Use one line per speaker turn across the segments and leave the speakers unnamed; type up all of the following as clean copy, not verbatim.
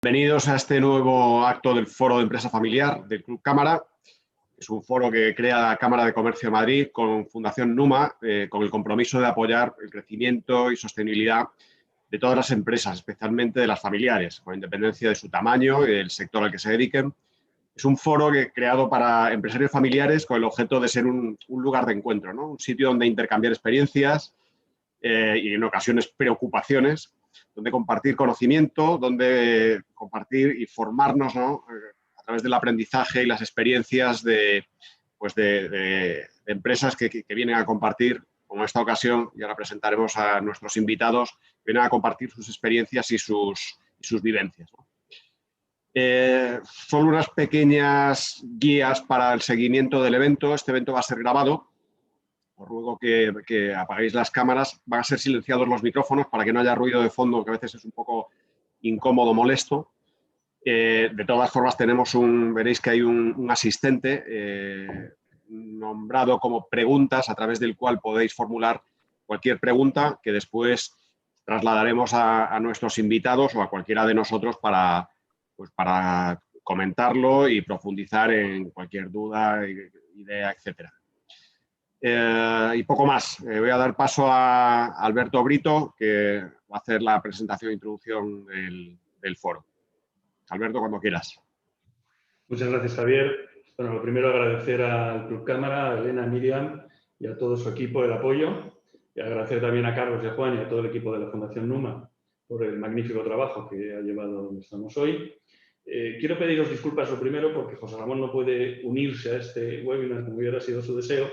Bienvenidos a este nuevo acto del Foro de Empresa Familiar del Club Cámara. Es un foro que crea la Cámara de Comercio de Madrid con Fundación Numa, con el compromiso de apoyar el crecimiento y sostenibilidad de todas las empresas, especialmente de las familiares, con independencia de su tamaño y del sector al que se dediquen. Es un foro creado para empresarios familiares con el objeto de ser un lugar de encuentro, ¿no? Un sitio donde intercambiar experiencias y en ocasiones preocupaciones, donde compartir conocimiento, donde compartir y formarnos, ¿no? A través del aprendizaje y las experiencias de empresas que vienen a compartir, como en esta ocasión, y ahora presentaremos a nuestros invitados, que vienen a compartir sus experiencias y sus vivencias, ¿no? Solo unas pequeñas guías para el seguimiento del evento. Este evento va a ser grabado. Os ruego que apaguéis las cámaras. Van a ser silenciados los micrófonos para que no haya ruido de fondo, que a veces es un poco incómodo, molesto. De todas formas, veréis que hay un asistente nombrado como preguntas, a través del cual podéis formular cualquier pregunta que después trasladaremos a nuestros invitados o a cualquiera de nosotros para comentarlo y profundizar en cualquier duda, idea, etcétera. Y poco más. Voy a dar paso a Alberto Brito, que va a hacer la presentación e introducción del foro. Alberto, cuando quieras.
Muchas gracias, Javier. Bueno, lo primero, agradecer al Club Cámara, a Elena, a Miriam y a todo su equipo el apoyo. Y agradecer también a Carlos y a Juan y a todo el equipo de la Fundación Numa por el magnífico trabajo que ha llevado donde estamos hoy. Quiero pediros disculpas lo primero porque José Ramón no puede unirse a este webinar como hubiera sido su deseo,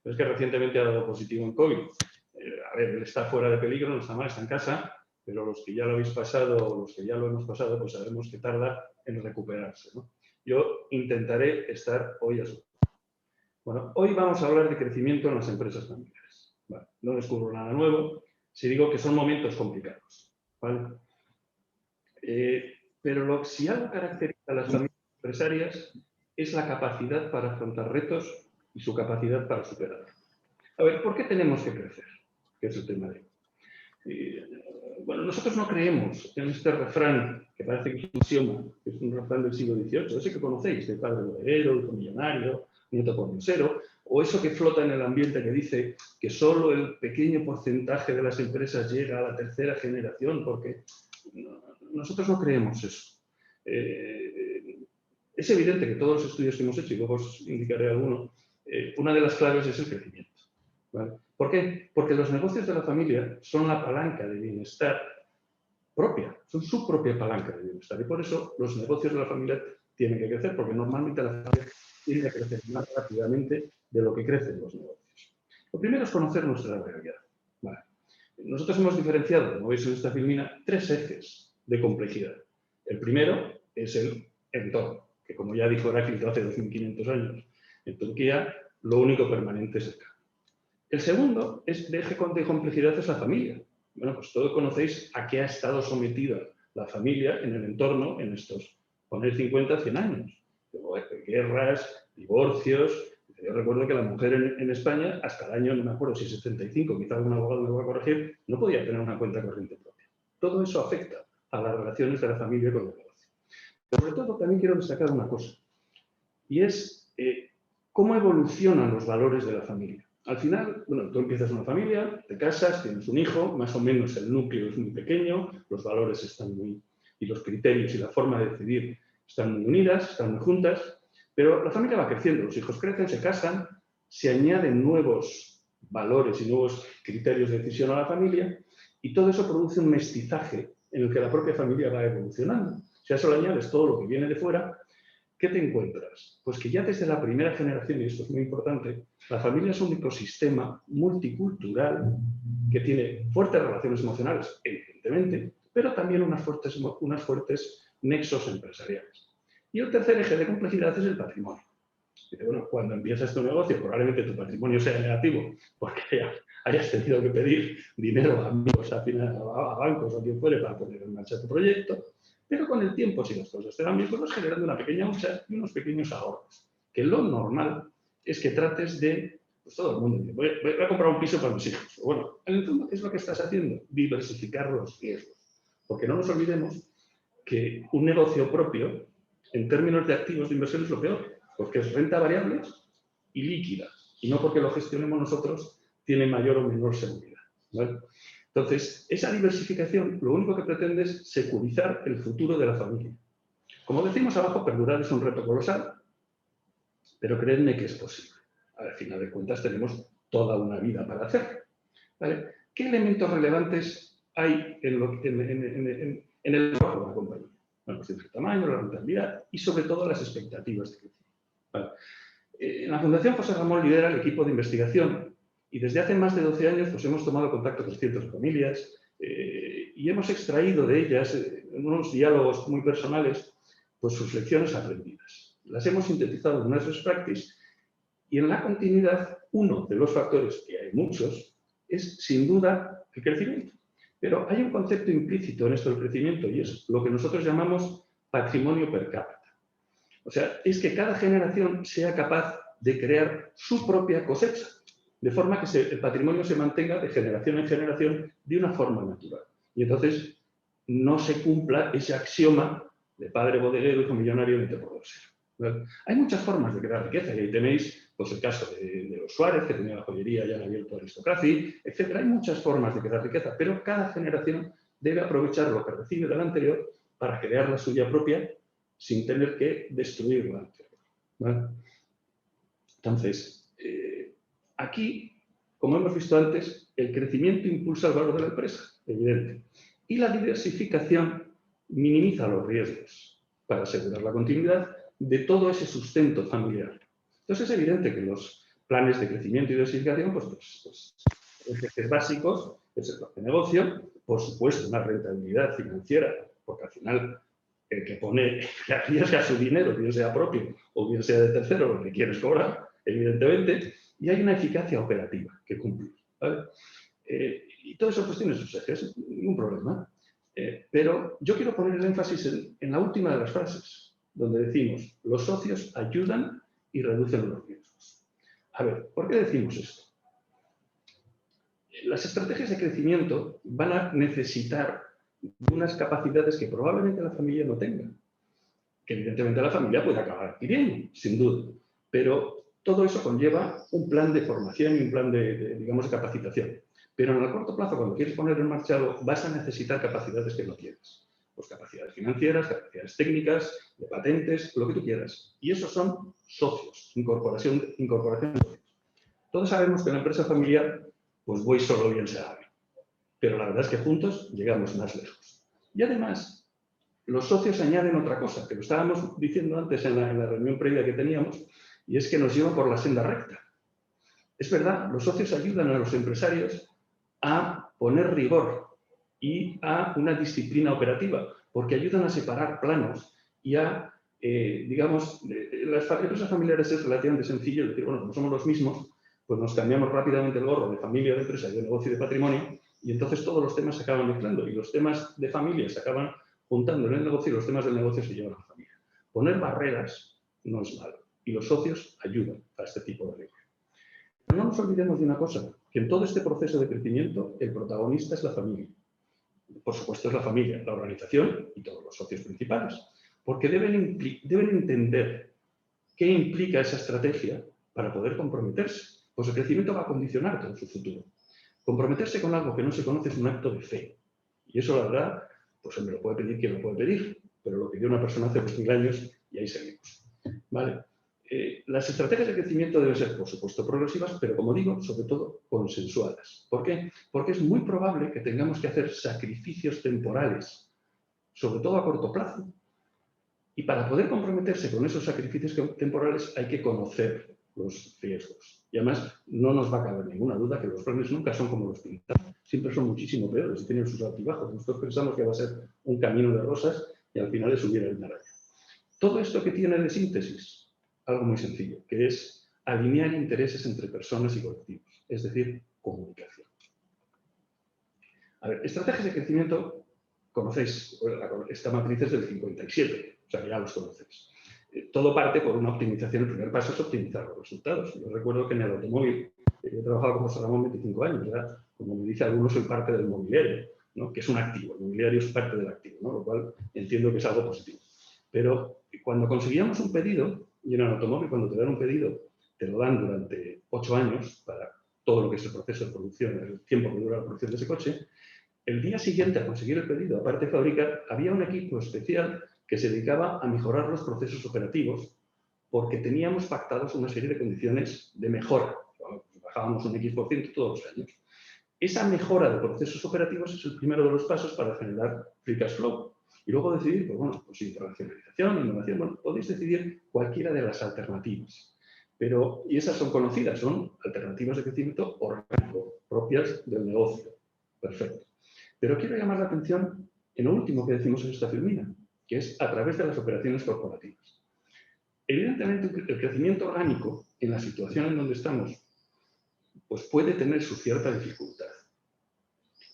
pero es que recientemente ha dado positivo en COVID. A ver, él está fuera de peligro, no está mal, está en casa, pero los que ya lo habéis pasado o los que ya lo hemos pasado, pues sabemos que tarda en recuperarse, ¿no? Yo intentaré estar hoy a su. Bueno, hoy vamos a hablar de crecimiento en las empresas familiares. Vale, no descubro nada nuevo si digo que son momentos complicados, ¿vale? Pero si algo caracteriza a las familias empresarias es la capacidad para afrontar retos y su capacidad para superarlos. A ver, ¿por qué tenemos que crecer? Que es el tema de hoy. Bueno, nosotros no creemos en este refrán, que parece que es un axioma, que es un refrán del siglo XVIII, ese que conocéis, de padre bodeguero, hijo millonario, nieto pordiosero, o eso que flota en el ambiente que dice que solo el pequeño porcentaje de las empresas llega a la tercera generación, porque nosotros no creemos eso. Es evidente que todos los estudios que hemos hecho, y luego os indicaré alguno, una de las claves es el crecimiento, ¿vale? ¿Por qué? Porque los negocios de la familia son la palanca de bienestar propia, son su propia palanca de bienestar. Y por eso los negocios de la familia tienen que crecer, porque normalmente la familia tiene que crecer más rápidamente de lo que crecen los negocios. Lo primero es conocer nuestra realidad. Vale. Nosotros hemos diferenciado, como veis en esta filmina, 3 ejes de complejidad. El primero es el entorno, que como ya dijo Heráclito hace 2500 años, en Turquía lo único permanente es el cambio. El segundo de eje de complejidad es la familia. Bueno, pues todos conocéis a qué ha estado sometida la familia en el entorno en estos, poner 50, 100 años. Guerras, divorcios. Yo recuerdo que la mujer en España, hasta el año, no me acuerdo si 75, quizá algún abogado me lo va a corregir, no podía tener una cuenta corriente propia. Todo eso afecta a las relaciones de la familia con el negocio. Pero sobre todo también quiero destacar una cosa, y es cómo evolucionan los valores de la familia. Al final, bueno, tú empiezas una familia, te casas, tienes un hijo, más o menos el núcleo es muy pequeño, los valores están y los criterios y la forma de decidir están muy unidas, están muy juntas, pero la familia va creciendo, los hijos crecen, se casan, se añaden nuevos valores y nuevos criterios de decisión a la familia y todo eso produce un mestizaje en el que la propia familia va evolucionando. Si a eso le añades todo lo que viene de fuera, ¿qué te encuentras? Pues que ya desde la primera generación, y esto es muy importante, la familia es un ecosistema multicultural que tiene fuertes relaciones emocionales, evidentemente, pero también unas fuertes nexos empresariales. Y el tercer eje de complejidad es el patrimonio. Dice, bueno, cuando empiezas tu negocio, probablemente tu patrimonio sea negativo, porque hayas tenido que pedir dinero a amigos, a bancos o a quien fuere para poner en marcha tu proyecto. Pero con el tiempo, si las cosas te van bien, pues vas generando una pequeña hucha y unos pequeños ahorros. Que lo normal es que trates de, pues todo el mundo dice, voy a comprar un piso para mis hijos. Bueno, en el fondo, ¿qué es lo que estás haciendo? Diversificar los riesgos. Porque no nos olvidemos que un negocio propio, en términos de activos de inversión, es lo peor, porque es renta variable y líquida, y no porque lo gestionemos nosotros tiene mayor o menor seguridad, ¿vale? Entonces, esa diversificación lo único que pretende es securizar el futuro de la familia. Como decimos abajo, perdurar es un reto colosal, pero creedme que es posible. Al final de cuentas tenemos toda una vida para hacerlo, ¿vale? ¿Qué elementos relevantes hay en el trabajo de la compañía? Bueno, pues el tamaño, la rentabilidad y sobre todo las expectativas de crecimiento, ¿vale? En la Fundación José Ramón lidera el equipo de investigación y desde hace más de 12 años pues, hemos tomado contacto con cientos de familias y hemos extraído de ellas, en unos diálogos muy personales, pues sus lecciones aprendidas. Las hemos sintetizado en unas best practice y en la continuidad, uno de los factores, que hay muchos, es sin duda el crecimiento. Pero hay un concepto implícito en esto del crecimiento y es lo que nosotros llamamos patrimonio per cápita. O sea, es que cada generación sea capaz de crear su propia cosecha, de forma que el patrimonio se mantenga de generación en generación de una forma natural. Y entonces no se cumpla ese axioma de padre bodeguero, hijo millonario, vete por dos. ¿Vale? Hay muchas formas de crear riqueza y ahí tenéis pues, el caso de los Suárez, que tenía la joyería y han abierto Aristocracia, etc. Hay muchas formas de crear riqueza, pero cada generación debe aprovechar lo que recibe del anterior para crear la suya propia sin tener que destruir la anterior, ¿vale? Entonces, aquí, como hemos visto antes, el crecimiento impulsa el valor de la empresa, evidente, y la diversificación minimiza los riesgos para asegurar la continuidad de todo ese sustento familiar. Entonces, es evidente que los planes de crecimiento y diversificación, pues ejes básicos es el plan de negocio, por supuesto, una rentabilidad financiera, porque al final el que arriesga su dinero, bien sea propio o bien sea de tercero, lo que quieres cobrar, evidentemente, y hay una eficacia operativa que cumplir, ¿vale? Y todo eso pues tiene sus ejes, ningún problema. Pero yo quiero poner el énfasis en la última de las frases, donde decimos, los socios ayudan y reducen los riesgos. A ver, ¿por qué decimos esto? Las estrategias de crecimiento van a necesitar unas capacidades que probablemente la familia no tenga, que evidentemente la familia puede acabar adquiriendo, sin duda, pero todo eso conlleva un plan de formación y un plan digamos, de capacitación. Pero en el corto plazo, cuando quieres poner en marcha algo, vas a necesitar capacidades que no tienes. Pues capacidades financieras, capacidades técnicas, de patentes, lo que tú quieras. Y esos son socios, incorporación de socios. Todos sabemos que en la empresa familiar, pues voy solo bien se sabe. Pero la verdad es que juntos llegamos más lejos. Y además, los socios añaden otra cosa, que lo estábamos diciendo antes en la reunión previa que teníamos, y es que nos lleva por la senda recta. Es verdad, los socios ayudan a los empresarios a poner rigor y a una disciplina operativa, porque ayudan a separar planos y a, digamos, las empresas familiares es relativamente sencillo decir, bueno, como somos los mismos, pues nos cambiamos rápidamente el gorro de familia, de empresa, de negocio y de patrimonio, y entonces todos los temas se acaban mezclando, y los temas de familia se acaban juntando en el negocio y los temas del negocio se llevan a la familia. Poner barreras no es malo, y los socios ayudan a este tipo de negocio. Pero no nos olvidemos de una cosa, que en todo este proceso de crecimiento el protagonista es la familia. Por supuesto es la familia, la organización y todos los socios principales, porque deben entender qué implica esa estrategia para poder comprometerse. Pues el crecimiento va a condicionar todo su futuro. Comprometerse con algo que no se conoce es un acto de fe. Y eso, la verdad, pues me lo puede pedir quien lo puede pedir, pero lo pidió una persona hace 2000 años y ahí seguimos. ¿Vale? Las estrategias de crecimiento deben ser, por supuesto, progresivas, pero, como digo, sobre todo consensuadas. ¿Por qué? Porque es muy probable que tengamos que hacer sacrificios temporales, sobre todo a corto plazo. Y para poder comprometerse con esos sacrificios temporales hay que conocer los riesgos. Y además no nos va a caber ninguna duda que los planes nunca son como los pintamos, siempre son muchísimo peores y tienen sus altibajos. Nosotros pensamos que va a ser un camino de rosas y al final es subir el Himalaya. Todo esto que tiene de síntesis, algo muy sencillo, que es alinear intereses entre personas y colectivos, es decir, comunicación. A ver, estrategias de crecimiento, conocéis, esta matriz es del 57, o sea, ya los conocéis. Todo parte por una optimización. El primer paso es optimizar los resultados. Yo recuerdo que en el automóvil, yo he trabajado con José Ramón 25 años, ya, como me dice algunos, soy parte del mobiliario. ¿no? Que es un activo, el mobiliario es parte del activo, ¿no? Lo cual entiendo que es algo positivo. Pero cuando conseguíamos un pedido, y en el automóvil cuando te dan un pedido, te lo dan durante 8 años para todo lo que es el proceso de producción, el tiempo que dura la producción de ese coche, el día siguiente a conseguir el pedido, aparte de fabricar, había un equipo especial que se dedicaba a mejorar los procesos operativos porque teníamos pactados una serie de condiciones de mejora. Bajábamos un X% todos los años. Esa mejora de procesos operativos es el primero de los pasos para generar free cash flow. Y luego decidir, pues bueno, pues internacionalización, innovación, bueno, podéis decidir cualquiera de las alternativas. Pero, y esas son conocidas, son alternativas de crecimiento orgánico, propias del negocio. Perfecto. Pero quiero llamar la atención en lo último que decimos en esta filmina, que es a través de las operaciones corporativas. Evidentemente, el crecimiento orgánico, en la situación en donde estamos, pues puede tener su cierta dificultad.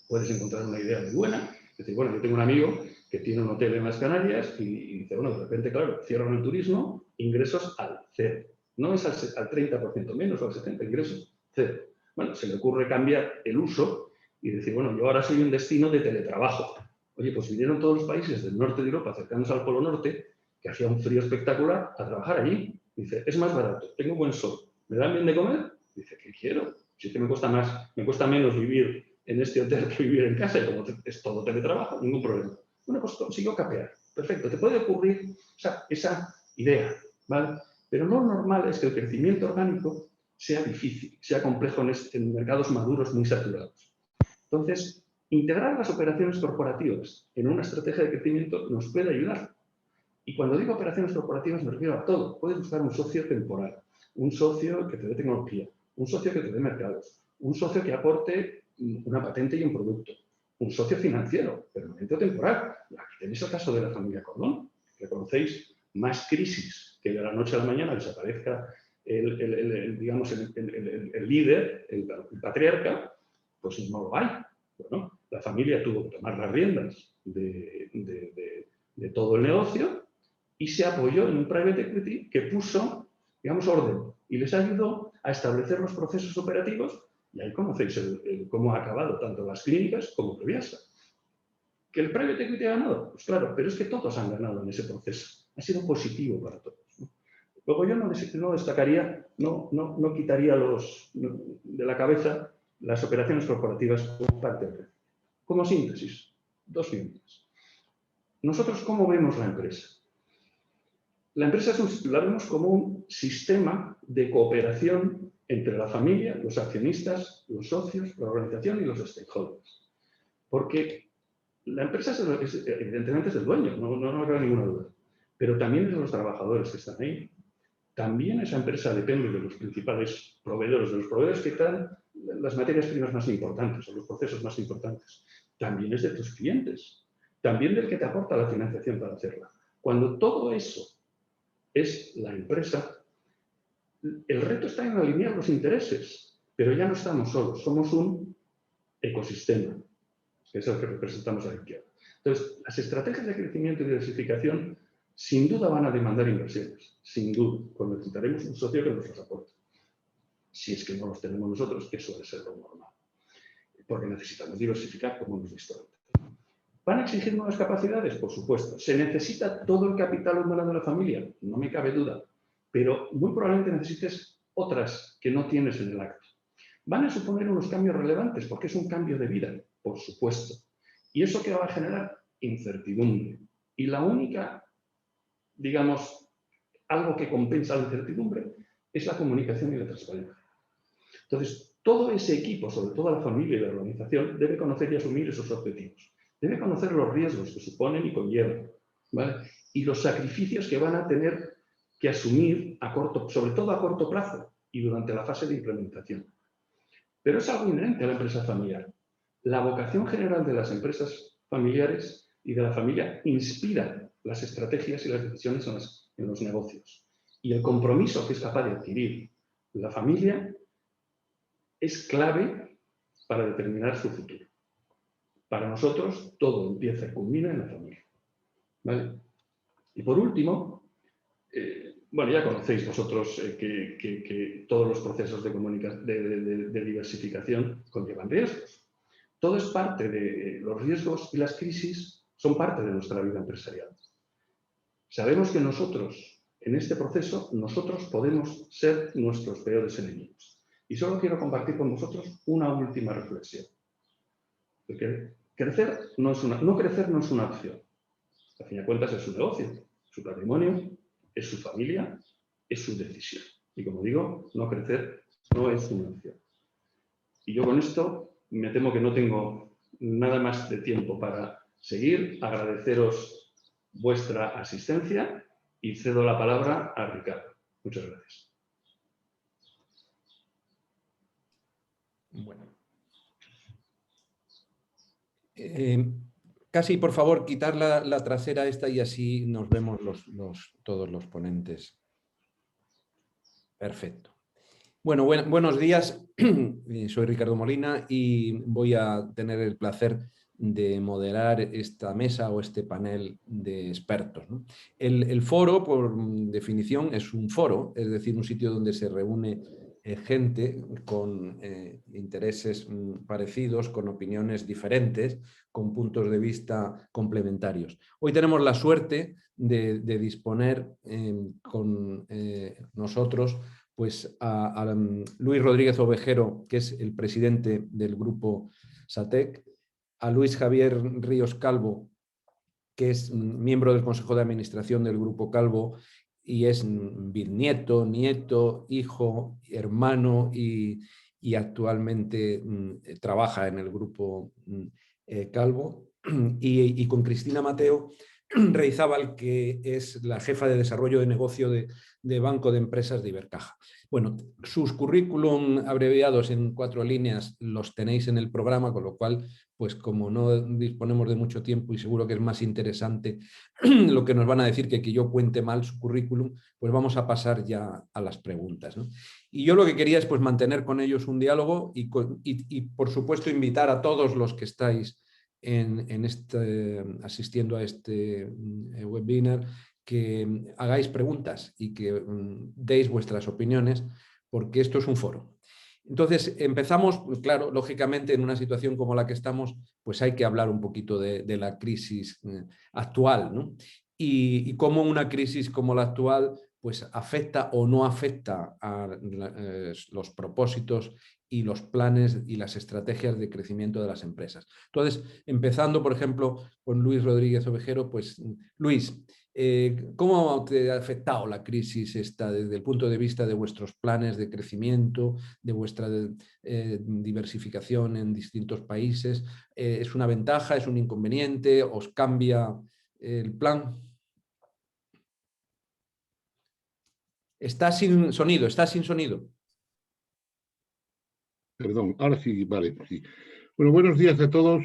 Puedes encontrar una idea muy buena, decir, bueno, yo tengo un amigo que tiene un hotel en las Canarias y dice, bueno, de repente, claro, cierran el turismo, ingresos al cero. No es al 30% menos o al 70%, ingresos cero. Bueno, se le ocurre cambiar el uso y decir, bueno, yo ahora soy un destino de teletrabajo. Oye, pues vinieron todos los países del norte de Europa, acercándose al Polo Norte, que hacía un frío espectacular, a trabajar allí. Dice, es más barato, tengo buen sol, ¿me dan bien de comer? Dice, ¿qué quiero? Si es que me cuesta menos vivir en este hotel que vivir en casa, y como es todo teletrabajo, ningún problema. Bueno, pues consiguió capear. Perfecto, te puede ocurrir esa idea, ¿vale? Pero lo normal es que el crecimiento orgánico sea difícil, sea complejo en mercados maduros muy saturados. Entonces, integrar las operaciones corporativas en una estrategia de crecimiento nos puede ayudar. Y cuando digo operaciones corporativas me refiero a todo. Puedes buscar un socio temporal, un socio que te dé tecnología, un socio que te dé mercados, un socio que aporte una patente y un producto, un socio financiero, permanente o temporal. Aquí tenéis el caso de la familia Cordón, que conocéis más crisis que de la noche a la mañana desaparezca el líder, el patriarca, pues no lo hay. Bueno, la familia tuvo que tomar las riendas de todo el negocio y se apoyó en un private equity que puso, digamos, orden y les ayudó a establecer los procesos operativos y ahí conocéis cómo ha acabado tanto las clínicas como Previasa. ¿Que el private equity ha ganado? Pues claro, pero es que todos han ganado en ese proceso. Ha sido positivo para todos, ¿no? Luego yo no destacaría, no quitaría de la cabeza las operaciones corporativas como parte del resto. Como síntesis, 2 minutos. ¿Nosotros cómo vemos la empresa? La empresa la vemos como un sistema de cooperación entre la familia, los accionistas, los socios, la organización y los stakeholders. Porque la empresa evidentemente es el dueño, no habrá ninguna duda. Pero también es de los trabajadores que están ahí. También esa empresa depende de los principales proveedores, de los proveedores que dan las materias primas más importantes o los procesos más importantes. También es de tus clientes. También del que te aporta la financiación para hacerla. Cuando todo eso es la empresa, el reto está en alinear los intereses, pero ya no estamos solos, somos un ecosistema, que es el que representamos a la izquierda. Entonces, las estrategias de crecimiento y diversificación sin duda van a demandar inversiones, sin duda, cuando necesitaremos un socio que nos los aporte. Si es que no los tenemos nosotros, que suele ser lo normal, porque necesitamos diversificar como hemos visto antes. ¿Van a exigir nuevas capacidades? Por supuesto. ¿Se necesita todo el capital humano de la familia? No me cabe duda. Pero muy probablemente necesites otras que no tienes en el acto. ¿Van a suponer unos cambios relevantes? Porque es un cambio de vida, por supuesto. ¿Y eso qué va a generar? Incertidumbre. Y la única, digamos, algo que compensa la incertidumbre es la comunicación y la transparencia. Entonces, todo ese equipo, sobre todo la familia y la organización, debe conocer y asumir esos objetivos. Debe conocer los riesgos que suponen y conllevan, ¿vale? Y los sacrificios que van a tener que asumir, sobre todo a corto plazo y durante la fase de implementación. Pero es algo inherente a la empresa familiar. La vocación general de las empresas familiares y de la familia inspira las estrategias y las decisiones en los negocios. Y el compromiso que es capaz de adquirir la familia es clave para determinar su futuro. Para nosotros, todo empieza y culmina en la familia, ¿vale? Y por último, bueno, ya conocéis vosotros que todos los procesos de diversificación conllevan riesgos. Todo es parte de los riesgos y las crisis, son parte de nuestra vida empresarial. Sabemos que nosotros, en este proceso, nosotros podemos ser nuestros peores enemigos. Y solo quiero compartir con vosotros una última reflexión. Porque no crecer no es una opción. A fin de cuentas es su negocio, su patrimonio, es su familia, es su decisión. Y como digo, no crecer no es una opción. Y yo con esto me temo que no tengo nada más de tiempo para seguir. Agradeceros vuestra asistencia y cedo la palabra a Ricardo. Muchas gracias.
Bueno. Casi, por favor, quitar la trasera esta y así nos vemos todos los ponentes. Perfecto. Bueno, buenos días. Soy Ricardo Molina y voy a tener el placer de moderar esta mesa o este panel de expertos, ¿no? El foro, por definición, es un foro, es decir, un sitio donde se reúne gente con intereses parecidos, con opiniones diferentes, con puntos de vista complementarios. Hoy tenemos la suerte de disponer con nosotros pues a Luis Rodríguez Ovejero, que es el presidente del grupo SATEC, a Luis Javier Ríos Calvo, que es miembro del Consejo de Administración del Grupo Calvo y es bisnieto, nieto, hijo, hermano y actualmente trabaja en el Grupo Calvo, y con Cristina Mateo Reizábal, que es la jefa de desarrollo de negocio de Banco de Empresas de Ibercaja. Bueno, sus currículum abreviados en 4 líneas los tenéis en el programa, con lo cual, pues como no disponemos de mucho tiempo y seguro que es más interesante lo que nos van a decir que yo cuente mal su currículum, pues vamos a pasar ya a las preguntas, ¿no? Y yo lo que quería es pues mantener con ellos un diálogo y por supuesto invitar a todos los que estáis asistiendo a este webinar, que hagáis preguntas y que deis vuestras opiniones, porque esto es un foro. Entonces, empezamos, claro, lógicamente en una situación como la que estamos, pues hay que hablar un poquito de la crisis actual, ¿no? Y cómo una crisis como la actual pues afecta o no afecta a los propósitos y los planes y las estrategias de crecimiento de las empresas. Entonces, empezando, por ejemplo, con Luis Rodríguez Ovejero, pues Luis, ¿cómo te ha afectado la crisis esta desde el punto de vista de vuestros planes de crecimiento, de vuestra diversificación en distintos países? ¿Es una ventaja, es un inconveniente? ¿Os cambia el plan? Está sin sonido, está sin sonido.
Perdón, ahora sí, vale, sí. Bueno, buenos días a todos.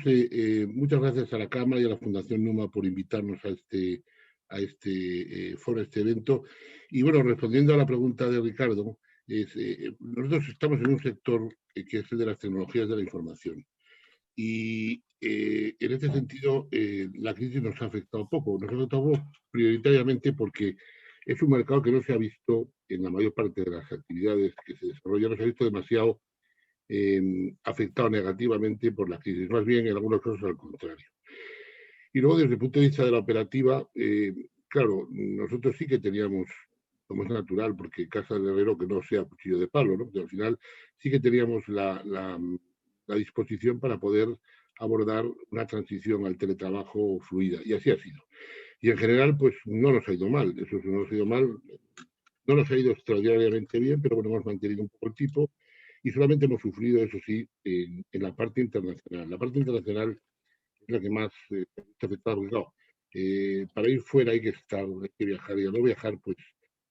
Muchas gracias a la Cámara y a la Fundación Numa por invitarnos a este foro, a este evento. Y bueno, respondiendo a la pregunta de Ricardo, nosotros estamos en un sector que es el de las tecnologías de la información. Y en este sentido, la crisis nos ha afectado poco. Nos ha afectado prioritariamente porque es un mercado que no se ha visto en la mayor parte de las actividades que se desarrollan, no se ha visto demasiado afectado negativamente por la crisis, más bien en algunos casos al contrario. Y luego, desde el punto de vista de la operativa, claro, nosotros sí que teníamos, como es natural, porque casa de herrero que no sea cuchillo de palo, ¿no? Pero al final sí que teníamos la disposición para poder abordar una transición al teletrabajo fluida, y así ha sido. Y en general, pues no nos ha ido mal, eso no nos ha ido mal, no nos ha ido extraordinariamente bien, pero bueno, hemos mantenido un poco el tipo y solamente hemos sufrido, eso sí, en la parte internacional. La parte internacional es la que más está afectada, porque claro, para ir fuera hay que viajar, y al no viajar, pues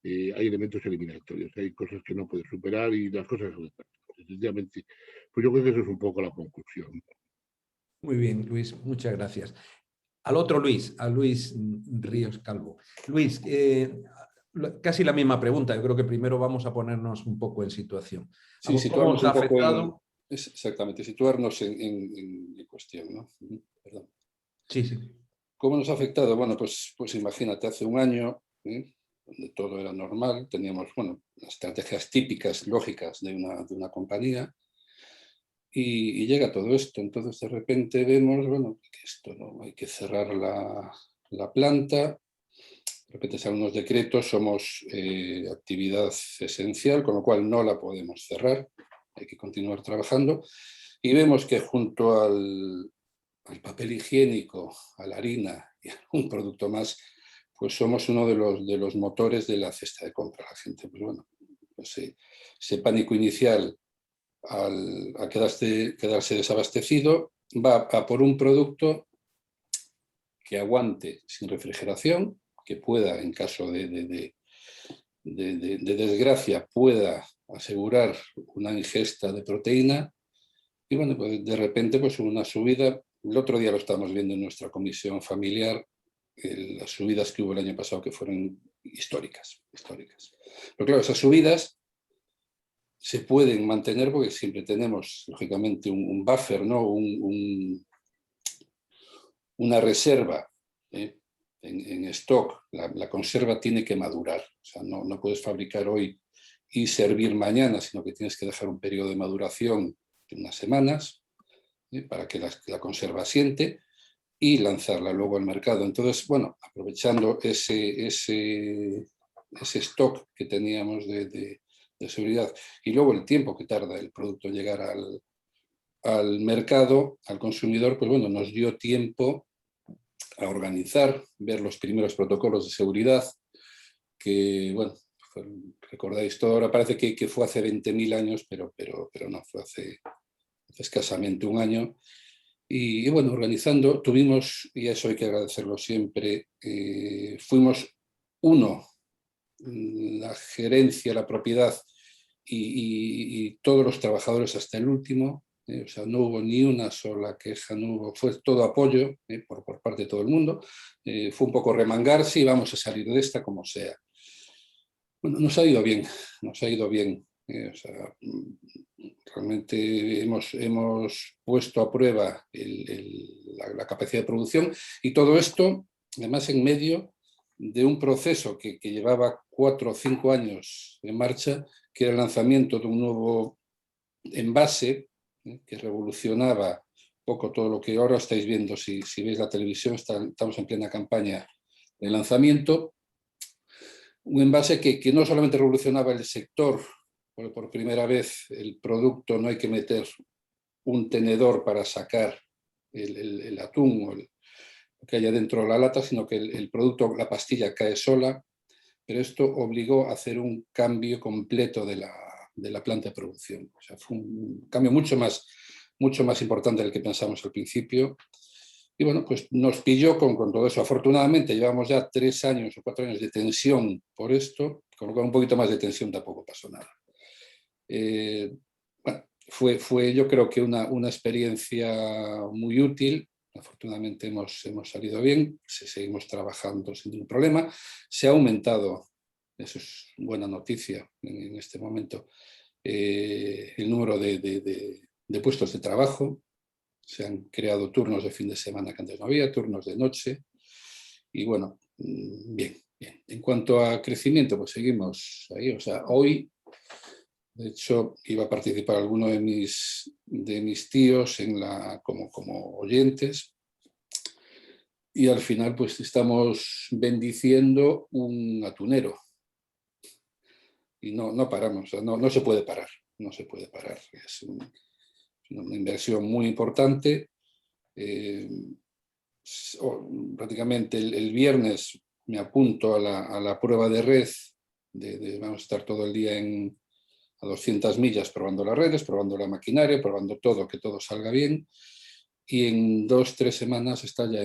hay elementos eliminatorios, hay cosas que no puedes superar y las cosas son sencillamente. Pues yo creo que eso es un poco la conclusión.
Muy bien, Luis, muchas gracias. Al otro Luis, a Luis Ríos Calvo. Luis, casi la misma pregunta. Yo creo que primero vamos a ponernos un poco en situación.
Sí,
situarnos un poco afectado?
Exactamente, situarnos en cuestión, ¿no? Perdón.
Sí, sí.
¿Cómo nos ha afectado? Bueno, pues imagínate, hace un año, donde todo era normal, teníamos, bueno, las estrategias típicas, lógicas de una compañía, y llega todo esto. Entonces de repente vemos, bueno, que esto no, hay que cerrar la planta. De repente salen unos decretos, somos actividad esencial, con lo cual no la podemos cerrar, hay que continuar trabajando. Y vemos que junto al papel higiénico, a la harina y a un producto más, pues somos uno de los motores de la cesta de compra. La gente, pues bueno, ese pánico inicial a quedarse desabastecido, va a por un producto que aguante sin refrigeración, que pueda, en caso de desgracia, pueda asegurar una ingesta de proteína. Y bueno, pues de repente pues una subida, el otro día lo estamos viendo en nuestra comisión familiar, las subidas que hubo el año pasado que fueron históricas. Pero claro, esas subidas se pueden mantener porque siempre tenemos, lógicamente, un buffer, ¿no? Una reserva en stock. La conserva tiene que madurar. O sea, no puedes fabricar hoy y servir mañana, sino que tienes que dejar un periodo de maduración de unas semanas para que la conserva asiente y lanzarla luego al mercado. Entonces, bueno, aprovechando ese stock que teníamos de seguridad y luego el tiempo que tarda el producto en llegar al mercado, al consumidor, pues bueno, nos dio tiempo a organizar, ver los primeros protocolos de seguridad, que, bueno, recordáis todo, ahora parece que fue hace 20.000 años, pero no, fue hace escasamente un año. Y bueno, organizando, tuvimos, y eso hay que agradecerlo siempre, fuimos la gerencia, la propiedad y todos los trabajadores hasta el último. O sea, no hubo ni una sola queja, fue todo apoyo por parte de todo el mundo. Fue un poco remangarse y vamos a salir de esta como sea. Bueno, nos ha ido bien. O sea, realmente hemos puesto a prueba la capacidad de producción y todo esto, además, en medio de un proceso que llevaba 4 o 5 años en marcha, que era el lanzamiento de un nuevo envase que revolucionaba un poco todo lo que ahora estáis viendo. Si veis la televisión, estamos en plena campaña de lanzamiento. Un envase que no solamente revolucionaba el sector, porque por primera vez el producto no hay que meter un tenedor para sacar el atún o lo que haya dentro de la lata, sino que el producto, la pastilla, cae sola, pero esto obligó a hacer un cambio completo de la planta de producción. O sea, fue un cambio mucho más importante del que pensamos al principio. Y bueno, pues nos pilló con todo eso. Afortunadamente llevamos ya 3 años o 4 años de tensión por esto, con lo cual un poquito más de tensión tampoco pasó nada. Bueno, fue yo creo que una experiencia muy útil. Afortunadamente hemos salido bien, seguimos trabajando sin ningún problema. Se ha aumentado, eso es buena noticia en este momento, el número de puestos de trabajo. Se han creado turnos de fin de semana que antes no había, turnos de noche. Y bueno, bien. En cuanto a crecimiento, pues seguimos ahí. O sea, hoy, de hecho, iba a participar alguno de mis tíos como oyentes. Y al final, pues estamos bendiciendo un atunero. Y no paramos, o sea, no se puede parar. No se puede parar. Es una inversión muy importante. Prácticamente el viernes me apunto a la prueba de red. Vamos a estar todo el día a 200 millas probando las redes, probando la maquinaria, probando todo, que todo salga bien. Y en 2 o 3 semanas está ya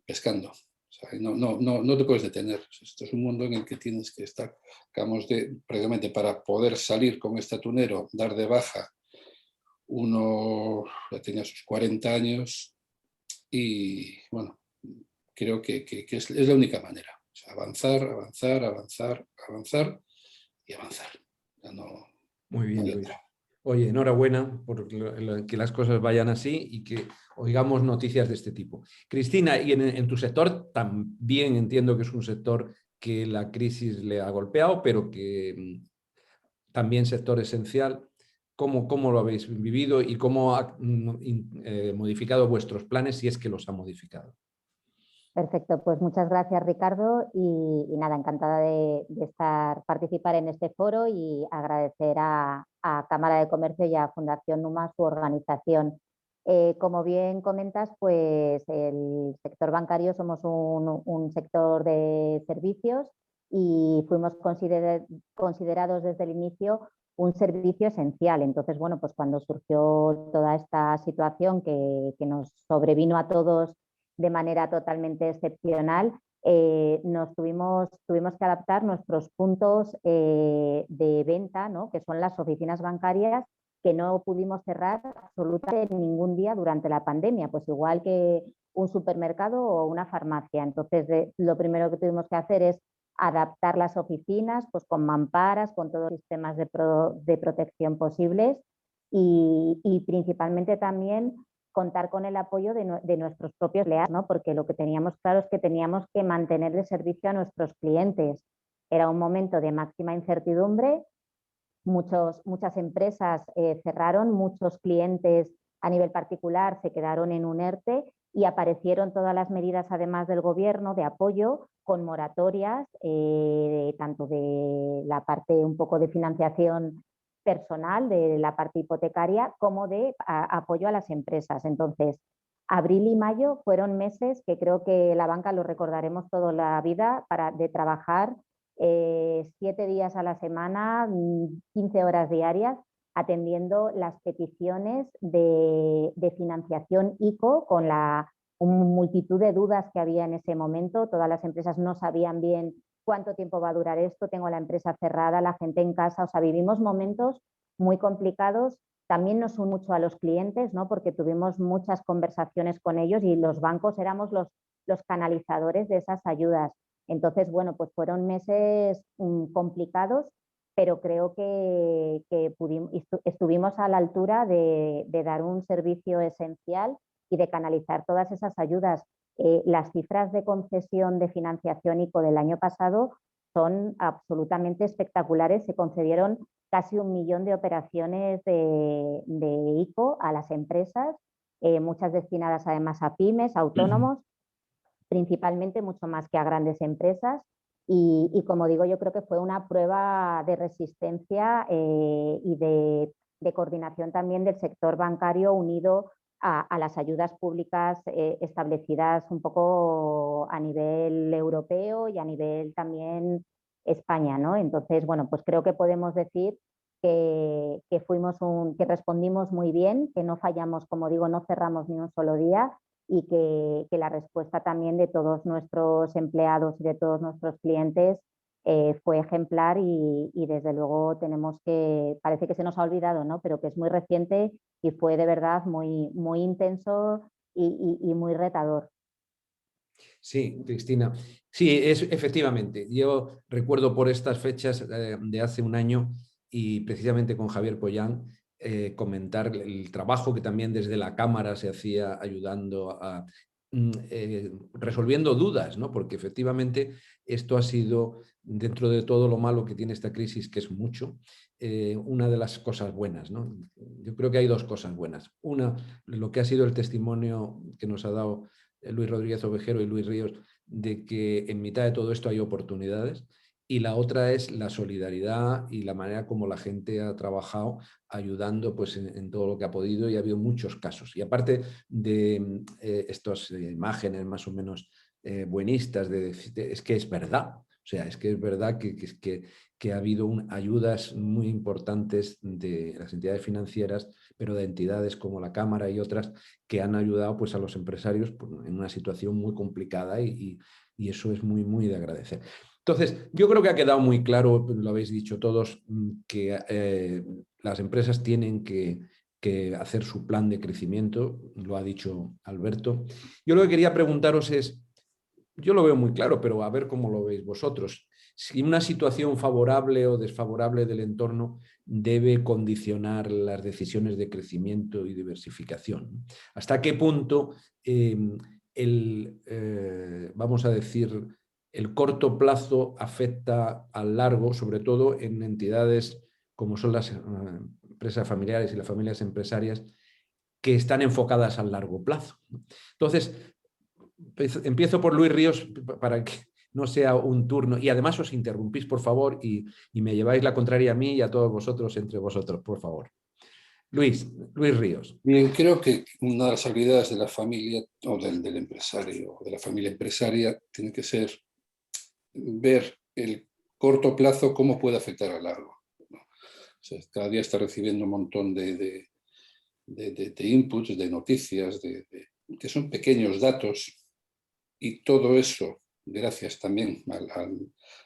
pescando. O sea, no te puedes detener. Esto es un mundo en el que tienes que estar. Acabamos precisamente para poder salir con este atunero, dar de baja uno, ya tenía sus 40 años y bueno, creo que es la única manera. O sea, avanzar y avanzar. Ya
Muy bien, Luis. Oye, enhorabuena por que las cosas vayan así y que oigamos noticias de este tipo. Cristina, y en tu sector también entiendo que es un sector que la crisis le ha golpeado, pero que también sector esencial. ¿Cómo lo habéis vivido y cómo ha modificado vuestros planes, si es que los ha modificado?
Perfecto, pues muchas gracias, Ricardo, y nada, encantada de participar en este foro y agradecer a Cámara de Comercio y a Fundación Numa su organización. Como bien comentas, pues el sector bancario somos un sector de servicios y fuimos considerados desde el inicio un servicio esencial. Entonces, bueno, pues cuando surgió toda esta situación que nos sobrevino a todos de manera totalmente excepcional, tuvimos que adaptar nuestros puntos de venta, ¿no? Que son las oficinas bancarias, que no pudimos cerrar absolutamente ningún día durante la pandemia, pues igual que un supermercado o una farmacia. Entonces, lo primero que tuvimos que hacer es adaptar las oficinas, pues con mamparas, con todos los sistemas de protección posibles y principalmente también contar con el apoyo de nuestros propios empleados, ¿no? Porque lo que teníamos claro es que teníamos que mantener el servicio a nuestros clientes. Era un momento de máxima incertidumbre, muchas empresas cerraron, muchos clientes a nivel particular se quedaron en un ERTE y aparecieron todas las medidas, además del gobierno, de apoyo con moratorias, tanto de la parte un poco de financiación personal, de la parte hipotecaria, como de apoyo a las empresas. Entonces, abril y mayo fueron meses que creo que la banca lo recordaremos toda la vida, de trabajar 7 días a la semana, 15 horas diarias, atendiendo las peticiones de financiación ICO con la multitud de dudas que había en ese momento. Todas las empresas no sabían bien cuánto tiempo va a durar esto, tengo la empresa cerrada, la gente en casa, o sea, vivimos momentos muy complicados. También nos une mucho a los clientes, ¿no? Porque tuvimos muchas conversaciones con ellos y los bancos éramos los canalizadores de esas ayudas. Entonces, bueno, pues fueron meses complicados, pero creo que estuvimos a la altura de dar un servicio esencial y de canalizar todas esas ayudas. Las cifras de concesión de financiación ICO del año pasado son absolutamente espectaculares. Se concedieron casi 1 millón de operaciones de ICO a las empresas, muchas destinadas además a pymes, autónomos, principalmente, mucho más que a grandes empresas. Y como digo, yo creo que fue una prueba de resistencia y de coordinación también del sector bancario unido a las ayudas públicas establecidas un poco a nivel europeo y a nivel también España, ¿no? Entonces, bueno, pues creo que podemos decir que respondimos muy bien, que no fallamos, como digo, no cerramos ni un solo día, y que la respuesta también de todos nuestros empleados y de todos nuestros clientes fue ejemplar y desde luego parece que se nos ha olvidado, ¿no? Pero que es muy reciente y fue de verdad muy, muy intenso y muy retador.
Sí, Cristina. Sí, efectivamente. Yo recuerdo por estas fechas de hace un año y precisamente con Javier Pollán comentar el trabajo que también desde la Cámara se hacía ayudando a resolviendo dudas, ¿no? Porque efectivamente esto ha sido, dentro de todo lo malo que tiene esta crisis, que es mucho, una de las cosas buenas, ¿no? Yo creo que hay 2 cosas buenas. Una, lo que ha sido el testimonio que nos ha dado Luis Rodríguez Ovejero y Luis Ríos, de que en mitad de todo esto hay oportunidades, y la otra es la solidaridad y la manera como la gente ha trabajado ayudando pues, en todo lo que ha podido, y ha habido muchos casos. Y aparte de estas imágenes más o menos buenistas, es que es verdad. O sea, es que es verdad que ha habido ayudas muy importantes de las entidades financieras, pero de entidades como la Cámara y otras que han ayudado pues, a los empresarios en una situación muy complicada y eso es muy, muy de agradecer. Entonces, yo creo que ha quedado muy claro, lo habéis dicho todos, que las empresas tienen que hacer su plan de crecimiento, lo ha dicho Alberto. Yo lo que quería preguntaros es, yo lo veo muy claro, pero a ver cómo lo veis vosotros. Si una situación favorable o desfavorable del entorno debe condicionar las decisiones de crecimiento y diversificación. ¿Hasta qué punto vamos a decir, el corto plazo afecta al largo, sobre todo en entidades como son las empresas familiares y las familias empresarias que están enfocadas al largo plazo. Entonces, empiezo por Luis Ríos para que no sea un turno, y además os interrumpís, por favor, y me lleváis la contraria a mí y a todos vosotros, entre vosotros, por favor. Luis Ríos.
Bien, creo que una de las habilidades de la familia o del empresario o de la familia empresaria tiene que ser ver el corto plazo cómo puede afectar a largo, ¿no? O sea, cada día está recibiendo un montón de inputs, de noticias, que son pequeños datos, y todo eso, gracias también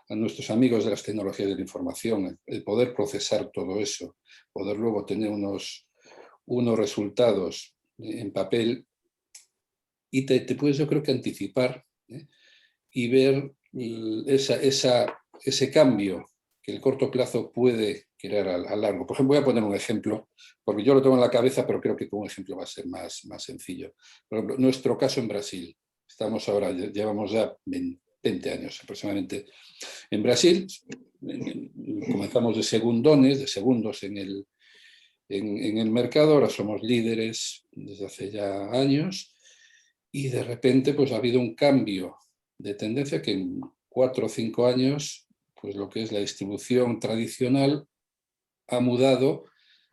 a nuestros amigos de las tecnologías de la información, el poder procesar todo eso, poder luego tener unos resultados en papel, y te puedes, yo creo que, anticipar, y ver ese cambio que el corto plazo puede crear a largo. Por ejemplo, voy a poner un ejemplo, porque yo lo tengo en la cabeza, pero creo que con un ejemplo va a ser más sencillo. Por ejemplo, nuestro caso en Brasil. Estamos ahora, llevamos ya 20 años aproximadamente en Brasil. Comenzamos de segundos en el mercado, ahora somos líderes desde hace ya años, y de repente pues ha habido un cambio de tendencia que en 4 o 5 años, pues lo que es la distribución tradicional ha mudado